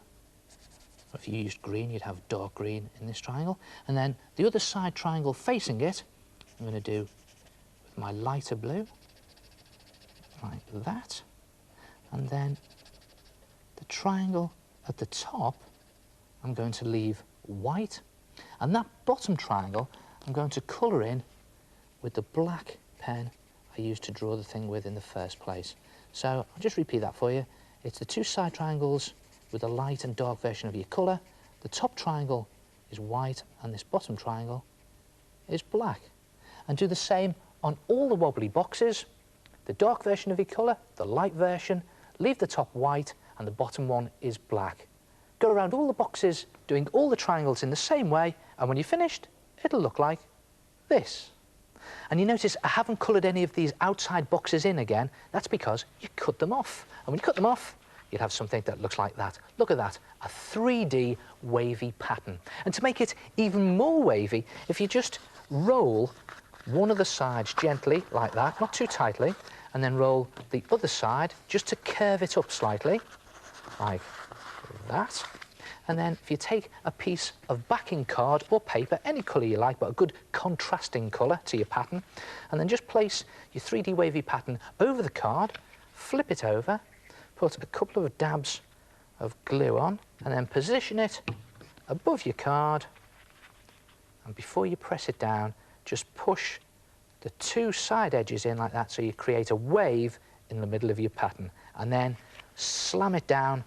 If you used green, you'd have dark green in this triangle. And then the other side triangle facing it, I'm going to do with my lighter blue, like that. And then the triangle at the top, I'm going to leave white. And that bottom triangle, I'm going to colour in with the black pen I used to draw the thing with in the first place. So I'll just repeat that for you. It's the two side triangles with a light and dark version of your colour. The top triangle is white and this bottom triangle is black. And do the same on all the wobbly boxes. The dark version of your colour, the light version, leave the top white and the bottom one is black. Go around all the boxes doing all the triangles in the same way, and when you're finished, it'll look like this. And you notice I haven't coloured any of these outside boxes in again. That's because you cut them off. And when you cut them off, you'd have something that looks like that. Look at that, a 3D wavy pattern. And to make it even more wavy, if you just roll one of the sides gently like that, not too tightly, and then roll the other side just to curve it up slightly, like that. And then if you take a piece of backing card or paper, any colour you like, but a good contrasting colour to your pattern, and then just place your 3D wavy pattern over the card, flip it over, put a couple of dabs of glue on, and then position it above your card, and before you press it down, just push the two side edges in like that, so you create a wave in the middle of your pattern, and then slam it down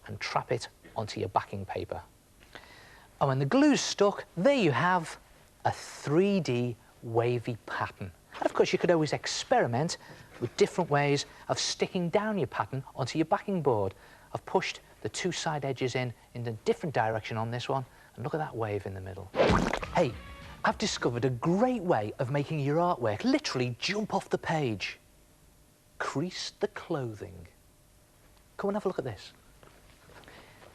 and trap it onto your backing paper. And when the glue's stuck, there you have a 3D wavy pattern. And of course you could always experiment with different ways of sticking down your pattern onto your backing board. I've pushed the two side edges in a different direction on this one, and look at that wave in the middle. Hey, I've discovered a great way of making your artwork literally jump off the page. Crease the clothing. Come and have a look at this.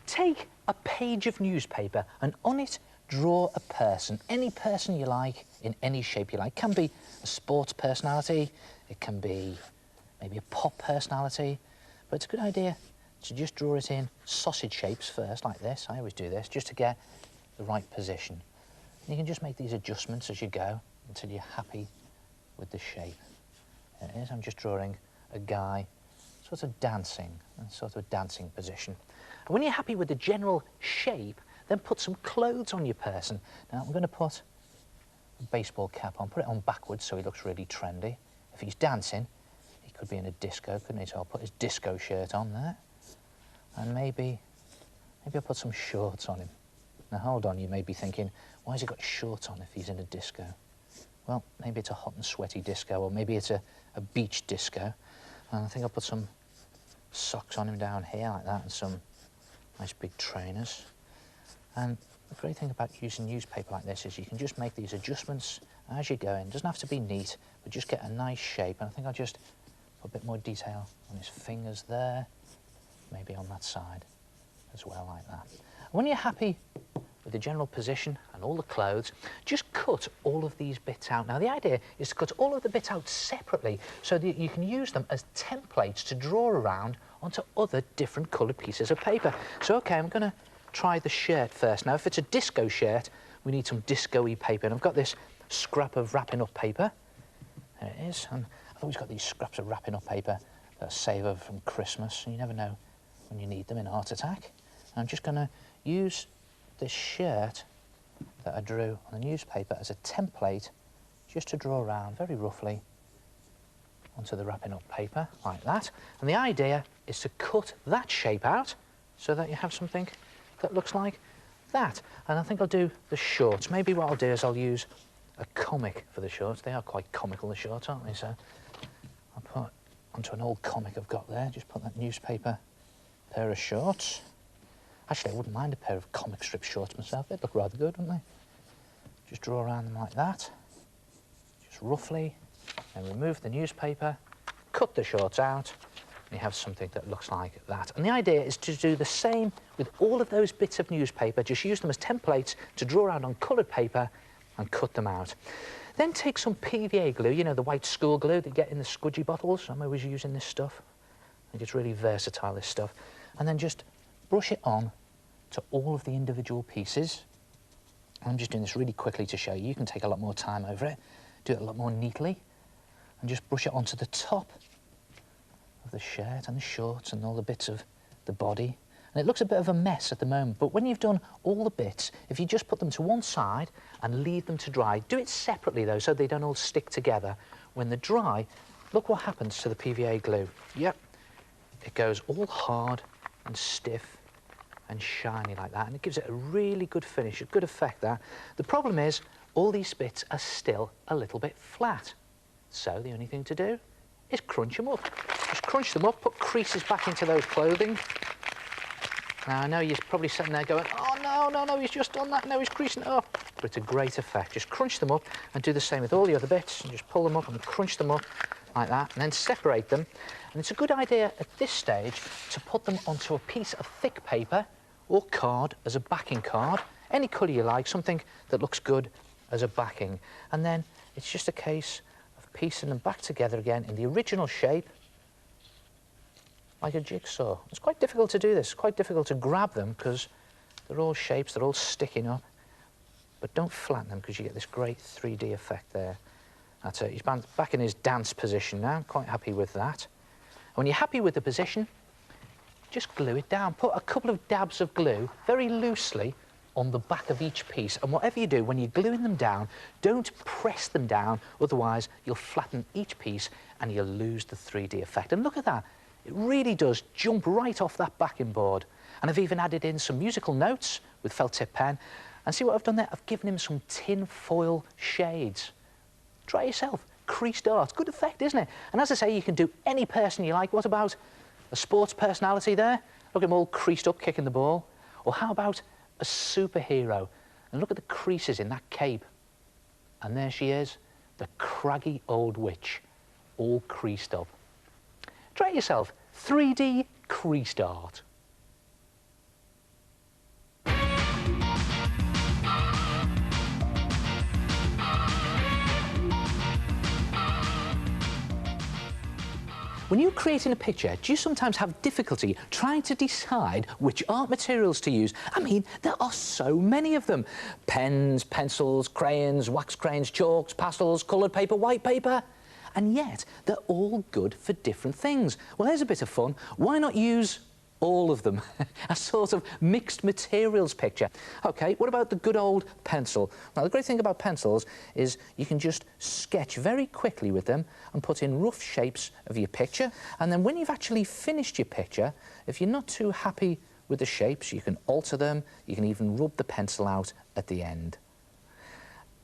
Take a page of newspaper and on it draw a person, any person you like, in any shape you like. It can be a sports personality, it can be maybe a pop personality, but it's a good idea to just draw it in sausage shapes first, like this. I always do this, just to get the right position. And you can just make these adjustments as you go until you're happy with the shape. There it is. I'm just drawing a guy sort of dancing, in sort of a dancing position. And when you're happy with the general shape, then put some clothes on your person. Now I'm going to put a baseball cap on, put it on backwards so he looks really trendy. If he's dancing, he could be in a disco, couldn't he? So I'll put his disco shirt on there. And maybe I'll put some shorts on him. Now hold on, you may be thinking, why has he got shorts on if he's in a disco? Well, maybe it's a hot and sweaty disco, or maybe it's a beach disco. And I think I'll put some socks on him down here like that, and some Nice big trainers. And the great thing about using newspaper like this is you can just make these adjustments as you go in. It doesn't have to be neat, but just get a nice shape. And I think I'll just put a bit more detail on his fingers there, maybe on that side as well, like that. And when you're happy with the general position and all the clothes, just cut all of these bits out. Now, the idea is to cut all of the bits out separately so that you can use them as templates to draw around onto other different coloured pieces of paper. So, OK, I'm going to try the shirt first. Now, if it's a disco shirt, we need some disco-y paper. And I've got this scrap of wrapping up paper. There it is. And I've always got these scraps of wrapping up paper that I save over from Christmas. And you never know when you need them in a heart attack. And I'm just going to use this shirt that I drew on the newspaper as a template just to draw around very roughly onto the wrapping up paper, like that. And the idea is to cut that shape out so that you have something that looks like that. And I think I'll do the shorts. Maybe what I'll do is I'll use a comic for the shorts. They are quite comical, the shorts, aren't they? So I'll put onto an old comic I've got there, just put that newspaper pair of shorts. Actually, I wouldn't mind a pair of comic strip shorts myself. They'd look rather good, wouldn't they? Just draw around them like that, just roughly, and remove the newspaper, cut the shorts out, and you have something that looks like that. And the idea is to do the same with all of those bits of newspaper, just use them as templates to draw around on coloured paper and cut them out. Then take some PVA glue, you know, the white school glue that you get in the Squidgy bottles. I'm always using this stuff. I think it's really versatile, this stuff. And then just brush it on to all of the individual pieces. I'm just doing this really quickly to show you. You can take a lot more time over it, do it a lot more neatly, and just brush it onto the top of the shirt and the shorts and all the bits of the body. And it looks a bit of a mess at the moment, but when you've done all the bits, if you just put them to one side and leave them to dry, do it separately though, so they don't all stick together. When they're dry, look what happens to the PVA glue. Yep, it goes all hard and stiff and shiny like that, and it gives it a really good finish, a good effect there. The problem is, all these bits are still a little bit flat. So the only thing to do is crunch them up. Just crunch them up, put creases back into those clothing. Now, I know you're probably sitting there going, oh, no, he's just done that, now he's creasing it up. But it's a great effect. Just crunch them up and do the same with all the other bits, and just pull them up and crunch them up like that, and then separate them. And it's a good idea at this stage to put them onto a piece of thick paper or card as a backing card, any colour you like, something that looks good as a backing. And then it's just a case of piecing them back together again in the original shape, like a jigsaw. It's quite difficult to do this. It's quite difficult to grab them because they're all shapes, they're all sticking up. But don't flatten them because you get this great 3D effect there. That's it. He's back in his dance position now. I'm quite happy with that. And when you're happy with the position, just glue it down. Put a couple of dabs of glue very loosely on the back of each piece. And whatever you do, when you're gluing them down, don't press them down, otherwise you'll flatten each piece and you'll lose the 3D effect. And look at that. It really does jump right off that backing board. And I've even added in some musical notes with felt tip pen. And see what I've done there? I've given him some tin foil shades. Try it yourself. Creased art. Good effect, isn't it? And as I say, you can do any person you like. What about a sports personality there? Look at him all creased up, kicking the ball. Or how about a superhero? And look at the creases in that cape. And there she is, the craggy old witch, all creased up. Try it yourself. 3D creased art. When you're creating a picture, do you sometimes have difficulty trying to decide which art materials to use? I mean, there are so many of them. Pens, pencils, crayons, wax crayons, chalks, pastels, coloured paper, white paper. And yet, they're all good for different things. Well, there's a bit of fun. Why not use all of them? A sort of mixed materials picture. OK, what about the good old pencil? Now, the great thing about pencils is you can just sketch very quickly with them and put in rough shapes of your picture. And then when you've actually finished your picture, if you're not too happy with the shapes, you can alter them. You can even rub the pencil out at the end.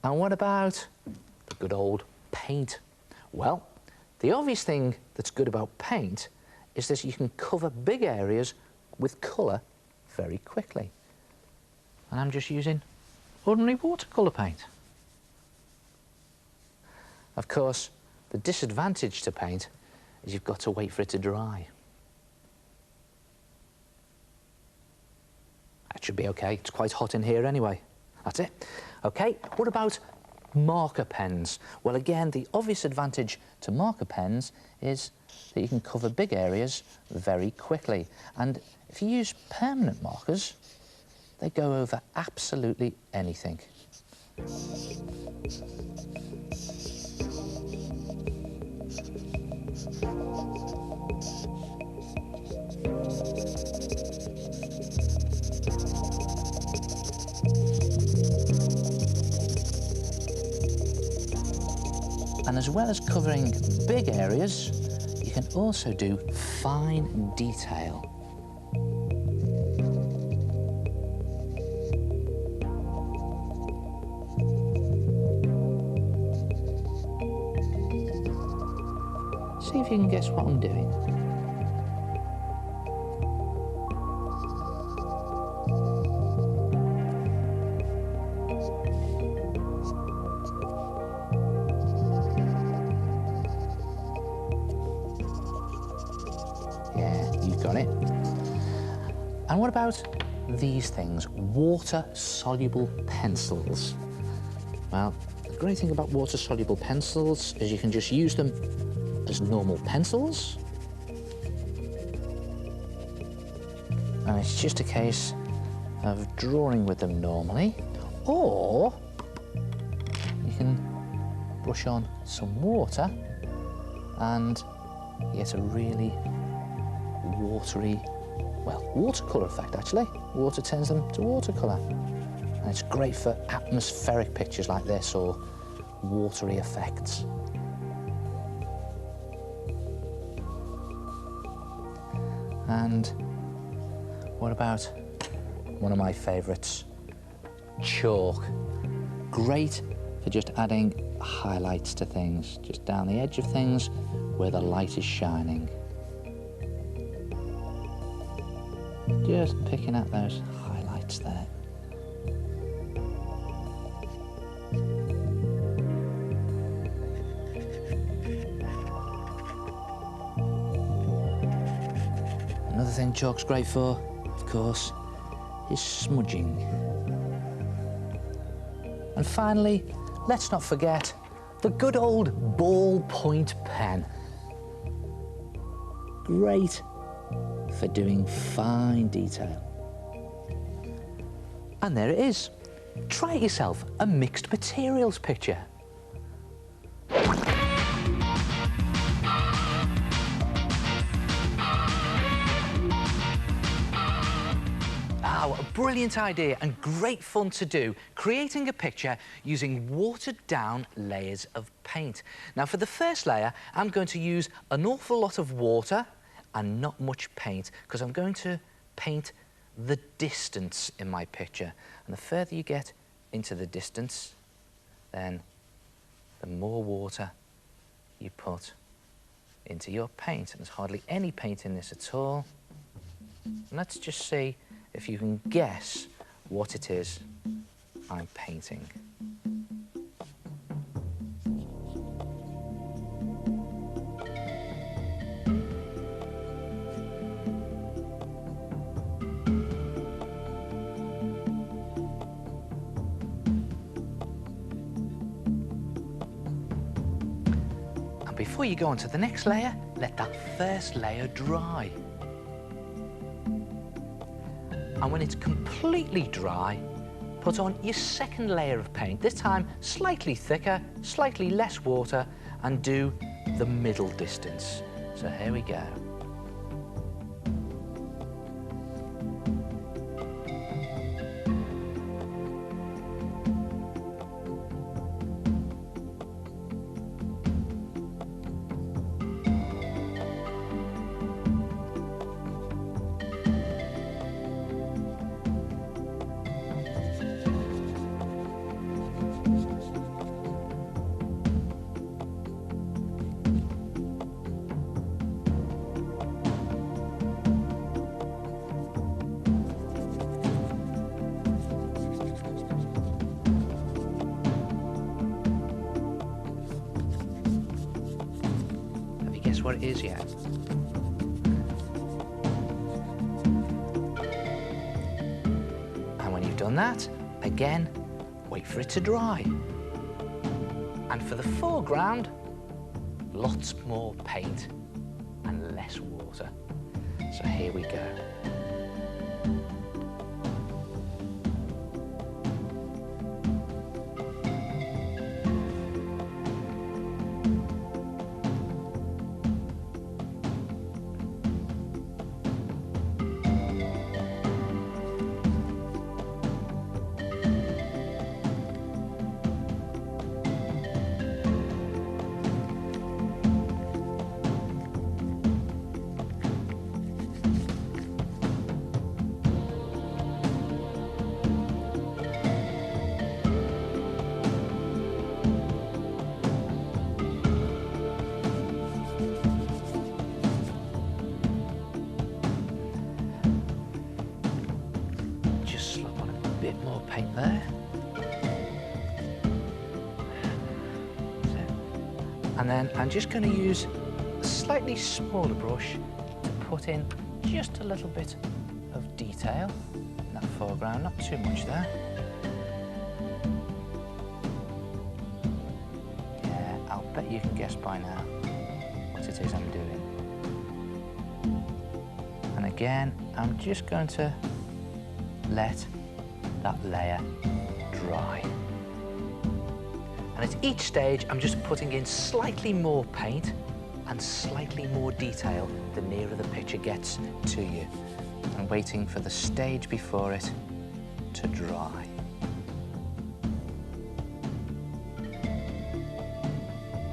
And what about the good old paint? Well, the obvious thing that's good about paint is that you can cover big areas with colour very quickly. And I'm just using ordinary watercolour paint. Of course, the disadvantage to paint is you've got to wait for it to dry. That should be okay. It's quite hot in here anyway. That's it. Okay, what about marker pens? Well, again, the obvious advantage to marker pens is that you can cover big areas very quickly. And if you use permanent markers, they go over absolutely anything. And as well as covering big areas, you can also do fine detail. See if you can guess what I'm doing. And what about these things, water-soluble pencils? Well, the great thing about water-soluble pencils is you can just use them as normal pencils. And it's just a case of drawing with them normally, or you can brush on some water and you get a really watery, well, watercolour effect actually. Water turns them to watercolour. And it's great for atmospheric pictures like this or watery effects. And what about one of my favourites, chalk. Great for just adding highlights to things, just down the edge of things where the light is shining. Just picking out those highlights there. Another thing chalk's great for, of course, is smudging. And finally, let's not forget the good old ballpoint pen. Great for doing fine detail. And there it is. Try it yourself, a mixed materials picture. Oh, a brilliant idea and great fun to do, creating a picture using watered down layers of paint. Now for the first layer, I'm going to use an awful lot of water and not much paint, because I'm going to paint the distance in my picture. And the further you get into the distance, then the more water you put into your paint. And there's hardly any paint in this at all. And let's just see if you can guess what it is I'm painting. Before you go on to the next layer, let that first layer dry. And when it's completely dry, put on your second layer of paint, this time slightly thicker, slightly less water, and do the middle distance. So here we go. guess what it is yet. And when you've done that, again, wait for it to dry. And for the foreground, lots more paint and less water. So here we go. Bit more paint there. And then I'm just going to use a slightly smaller brush to put in just a little bit of detail in that foreground, not too much there. Yeah, I'll bet you can guess by now what it is I'm doing. And again, I'm just going to let that layer dry. And at each stage, I'm just putting in slightly more paint and slightly more detail the nearer the picture gets to you. And waiting for the stage before it to dry.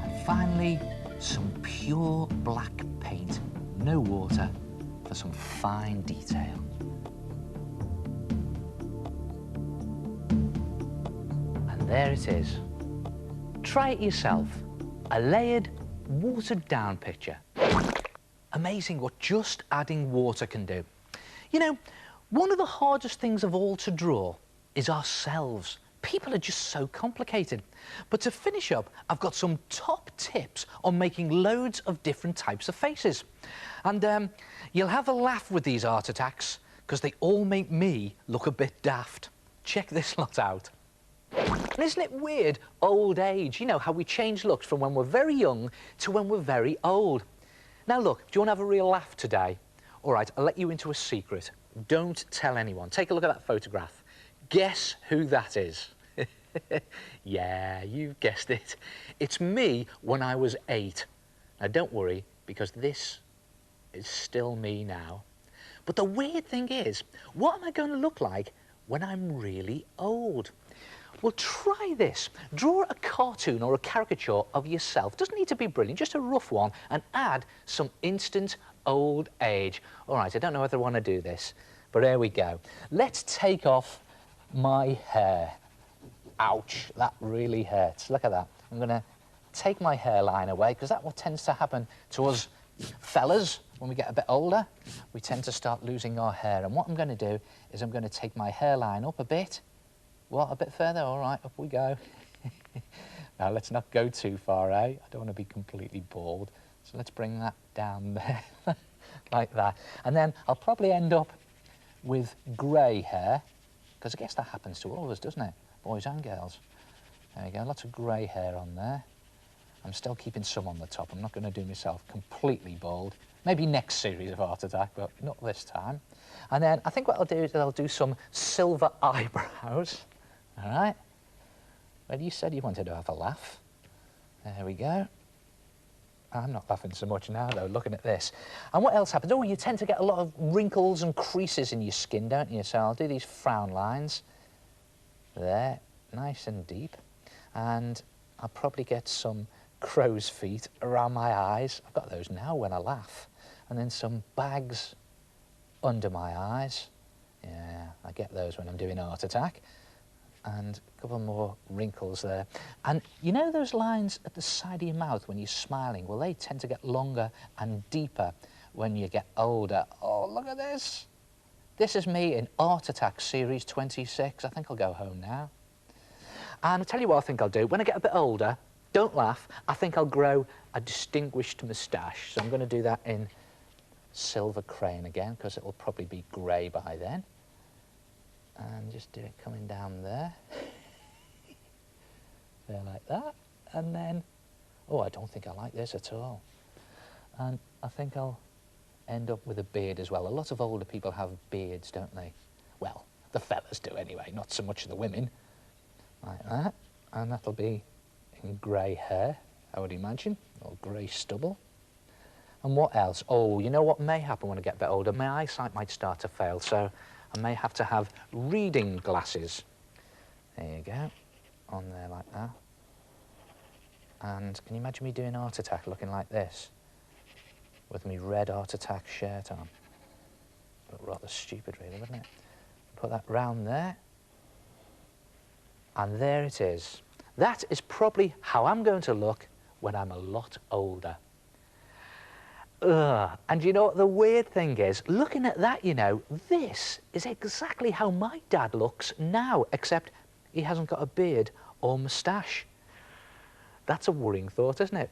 And finally, some pure black paint, no water, for some fine detail. There it is. Try it yourself. A layered, watered-down picture. Amazing what just adding water can do. You know, one of the hardest things of all to draw is ourselves. People are just so complicated. But to finish up, I've got some top tips on making loads of different types of faces. And you'll have a laugh with these art attacks, because they all make me look a bit daft. Check this lot out. And isn't it weird, old age? You know, how we change looks from when we're very young to when we're very old. Now look, do you want to have a real laugh today? All right, I'll let you into a secret. Don't tell anyone. Take a look at that photograph. Guess who that is? Yeah, you've guessed it. It's me when I was 8. Now don't worry, because this is still me now. But the weird thing is, what am I going to look like when I'm really old? Well, try this. Draw a cartoon or a caricature of yourself. Doesn't need to be brilliant, just a rough one, and add some instant old age. All right, I don't know whether I want to do this, but here we go. Let's take off my hair. Ouch, that really hurts. Look at that. I'm going to take my hairline away, because that's what tends to happen to us fellas when we get a bit older. We tend to start losing our hair. And what I'm going to do is I'm going to take my hairline up a bit. What, a bit further? All right, up we go. Now, let's not go too far, eh? I don't want to be completely bald. So let's bring that down there, like that. And then I'll probably end up with grey hair, because I guess that happens to all of us, doesn't it? Boys and girls. There you go, lots of grey hair on there. I'm still keeping some on the top. I'm not going to do myself completely bald. Maybe next series of Art Attack, but not this time. And then I think what I'll do is I'll do some silver eyebrows. All right? Well, you said you wanted to have a laugh. There we go. I'm not laughing so much now, though, looking at this. And what else happens? Oh, you tend to get a lot of wrinkles and creases in your skin, don't you? So I'll do these frown lines. There, nice and deep. And I'll probably get some crow's feet around my eyes. I've got those now when I laugh. And then some bags under my eyes. Yeah, I get those when I'm doing Art Attack. And a couple more wrinkles there. And you know those lines at the side of your mouth when you're smiling? Well, they tend to get longer and deeper when you get older. Oh, look at this. This is me in Art Attack Series 26. I think I'll go home now. And I'll tell you what I think I'll do. When I get a bit older, don't laugh, I think I'll grow a distinguished moustache. So I'm going to do that in silver crayon again, because it will probably be grey by then. And just do it coming down there. There, like that. And then, oh, I don't think I like this at all. And I think I'll end up with a beard as well. A lot of older people have beards, don't they? Well, the fellas do anyway, not so much the women. Like that. And that'll be in grey hair, I would imagine, or grey stubble. And what else? Oh, you know what may happen when I get a bit older? My eyesight might start to fail, so I may have to have reading glasses. There you go, on there like that. And can you imagine me doing Art Attack looking like this? With me red Art Attack shirt on. Look rather stupid really, wouldn't it? Put that round there. And there it is. That is probably how I'm going to look when I'm a lot older. Ugh. And you know what the weird thing is? Looking at that, you know, this is exactly how my dad looks now, except he hasn't got a beard or moustache. That's a worrying thought, isn't it?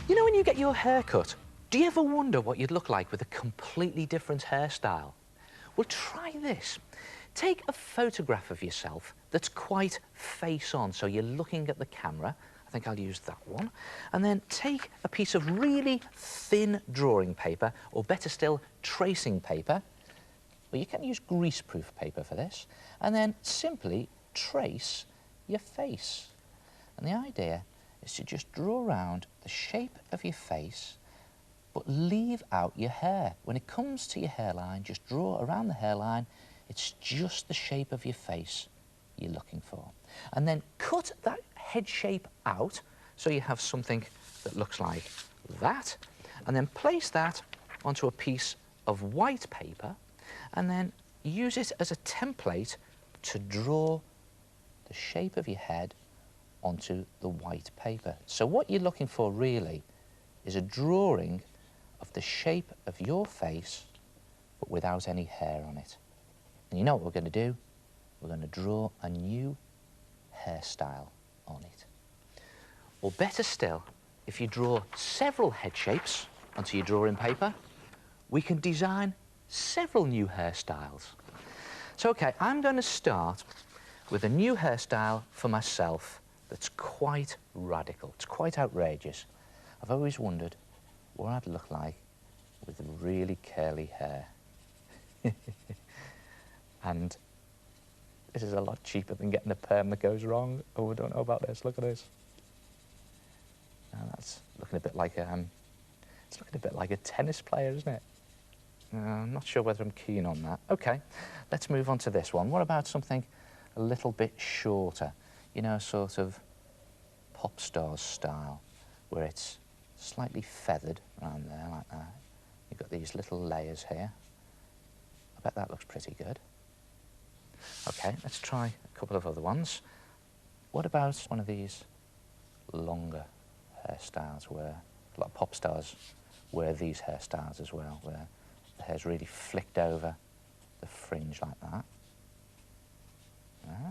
You know when you get your hair cut, do you ever wonder what you'd look like with a completely different hairstyle? Well, try this. Take a photograph of yourself that's quite face-on, so you're looking at the camera. I think I'll use that one. And then take a piece of really thin drawing paper, or better still, tracing paper. Well, you can use greaseproof paper for this. And then simply trace your face. And the idea is to just draw around the shape of your face, but leave out your hair. When it comes to your hairline, just draw around the hairline. It's just the shape of your face you're looking for. And then cut that head shape out so you have something that looks like that. And then place that onto a piece of white paper and then use it as a template to draw the shape of your head onto the white paper. So what you're looking for really is a drawing of the shape of your face, but without any hair on it. And you know what we're going to do? We're going to draw a new hairstyle on it. Or better still, if you draw several head shapes onto your drawing paper, we can design several new hairstyles. So, okay, I'm going to start with a new hairstyle for myself that's quite radical. It's quite outrageous. I've always wondered what I'd look like with really curly hair. And this is a lot cheaper than getting a perm that goes wrong. Oh, I don't know about this. Look at this. Now that's looking a bit like it's looking a bit like a tennis player, isn't it? I'm not sure whether I'm keen on that. Okay, let's move on to this one. What about something a little bit shorter? You know, sort of pop stars style, where it's slightly feathered around there like that. You've got these little layers here. I bet that looks pretty good. Okay, let's try a couple of other ones. What about one of these longer hairstyles where a lot of pop stars wear these hairstyles as well, where the hair's really flicked over the fringe like that. Yeah.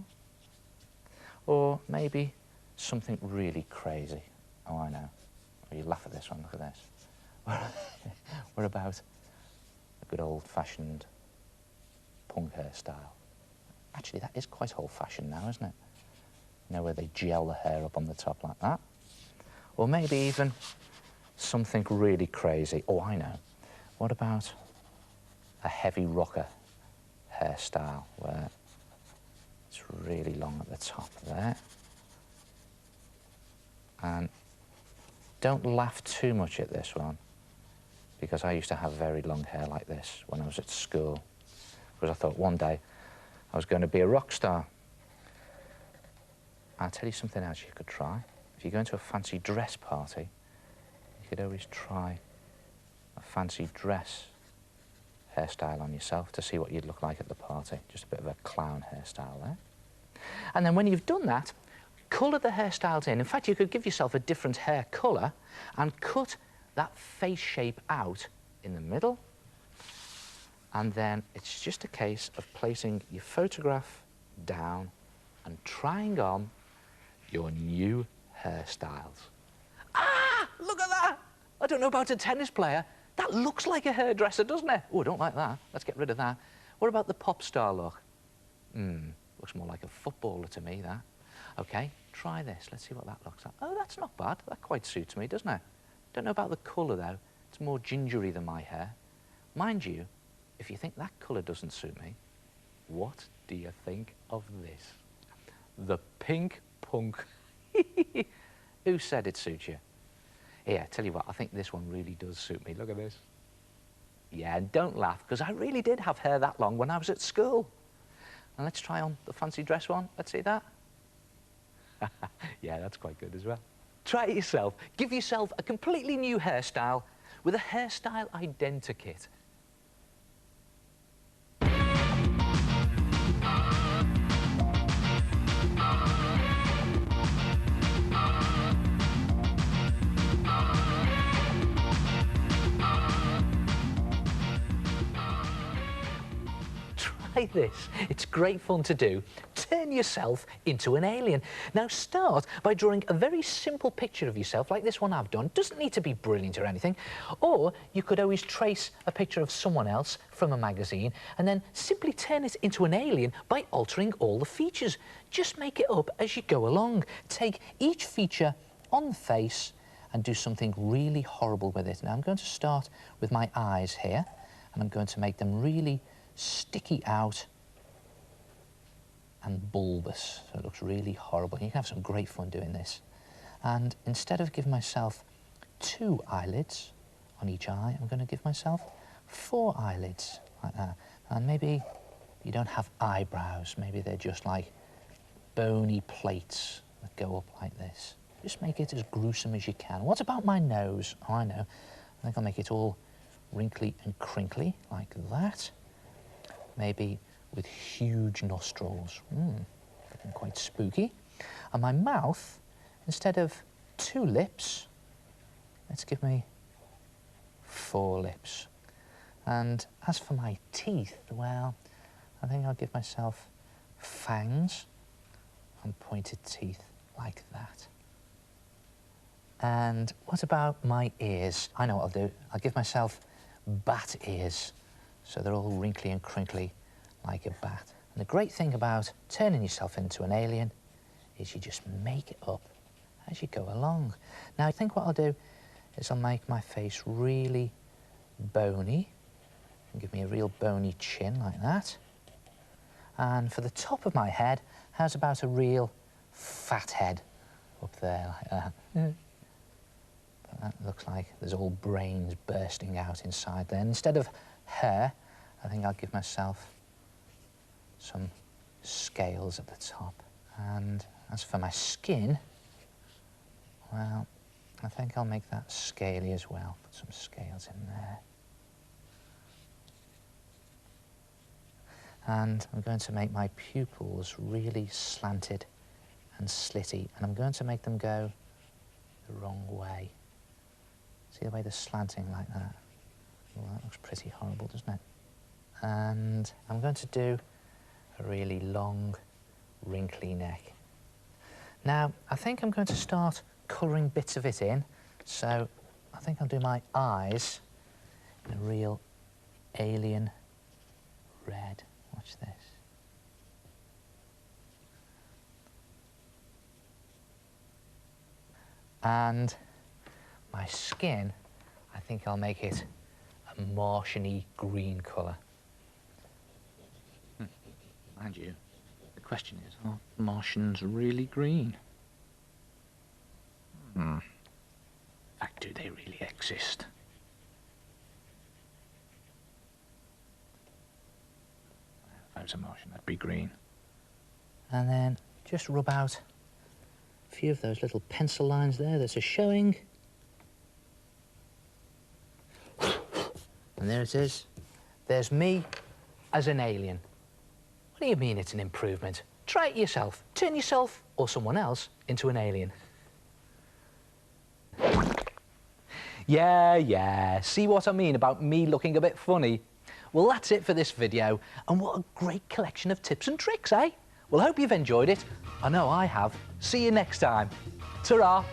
Or maybe something really crazy. Oh, I know. Oh, you laugh at this one, look at this. What about a good old-fashioned punk hairstyle? Actually, that is quite old-fashioned now, isn't it? You know, where they gel the hair up on the top like that. Or maybe even something really crazy. Oh, I know. What about a heavy rocker hairstyle where it's really long at the top there? And don't laugh too much at this one, because I used to have very long hair like this when I was at school, because I thought one day I was going to be a rock star. I'll tell you something else you could try. If you go into a fancy dress party, you could always try a fancy dress hairstyle on yourself to see what you'd look like at the party. Just a bit of a clown hairstyle there. And then when you've done that, Colour the hairstyles in. In fact, you could give yourself a different hair colour and cut that face shape out in the middle. And then it's just a case of placing your photograph down and trying on your new hairstyles. Ah, look at that! I don't know about a tennis player. That looks like a hairdresser, doesn't it? Oh, I don't like that. Let's get rid of that. What about the pop star look? Looks more like a footballer to me, that. Okay, try this. Let's see what that looks like. Oh, that's not bad. That quite suits me, doesn't it? Don't know about the colour, though. It's more gingery than my hair. Mind you, if you think that colour doesn't suit me, what do you think of this? The pink punk. Who said it suits you? Here, tell you what, I think this one really does suit me. Look at this. Yeah, and don't laugh, because I really did have hair that long when I was at school. And let's try on the fancy dress one. Let's see that. Yeah, that's quite good as well. Try it yourself. Give yourself a completely new hairstyle with a hairstyle identikit. Try this. It's great fun to do. Turn yourself into an alien. Now start by drawing a very simple picture of yourself, like this one I've done. Doesn't need to be brilliant or anything. Or you could always trace a picture of someone else from a magazine and then simply turn it into an alien by altering all the features. Just make it up as you go along. Take each feature on the face and do something really horrible with it. Now I'm going to start with my eyes here, and I'm going to make them really sticky out and bulbous, so it looks really horrible. You can have some great fun doing this. And instead of giving myself 2 eyelids on each eye, I'm going to give myself 4 eyelids, like that. And maybe you don't have eyebrows, maybe they're just like bony plates that go up like this. Just make it as gruesome as you can. What about my nose? Oh, I know. I think I'll make it all wrinkly and crinkly, like that. Maybe with huge nostrils. Looking quite spooky. And my mouth, instead of 2 lips, let's give me 4 lips. And as for my teeth, well, I think I'll give myself fangs and pointed teeth like that. And what about my ears? I know what I'll do. I'll give myself bat ears, so they're all wrinkly and crinkly like a bat. And the great thing about turning yourself into an alien is you just make it up as you go along. Now I think what I'll do is I'll make my face really bony and give me a real bony chin like that. And for the top of my head, how's about a real fat head up there like that? But that looks like there's all brains bursting out inside there. And instead of hair, I think I'll give myself some scales at the top. And as for my skin, well, I think I'll make that scaly as well. Put some scales in there. And I'm going to make my pupils really slanted and slitty, and I'm going to make them go the wrong way. See the way they're slanting like that? Well, that looks pretty horrible, doesn't it? And I'm going to do a really long, wrinkly neck. Now, I think I'm going to start colouring bits of it in, so I think I'll do my eyes in a real alien red. Watch this. And my skin, I think I'll make it a Martian-y green colour. Mind you, the question is, are Martians really green? In fact, do they really exist? If I was a Martian, I'd be green. And then just rub out a few of those little pencil lines there that are showing. And there it is. There's me as an alien. What do you mean it's an improvement? Try it yourself. Turn yourself or someone else into an alien. Yeah, see what I mean about me looking a bit funny? Well, that's it for this video, and what a great collection of tips and tricks, eh? Well, hope you've enjoyed it. I know I have. See you next time. Ta-ra!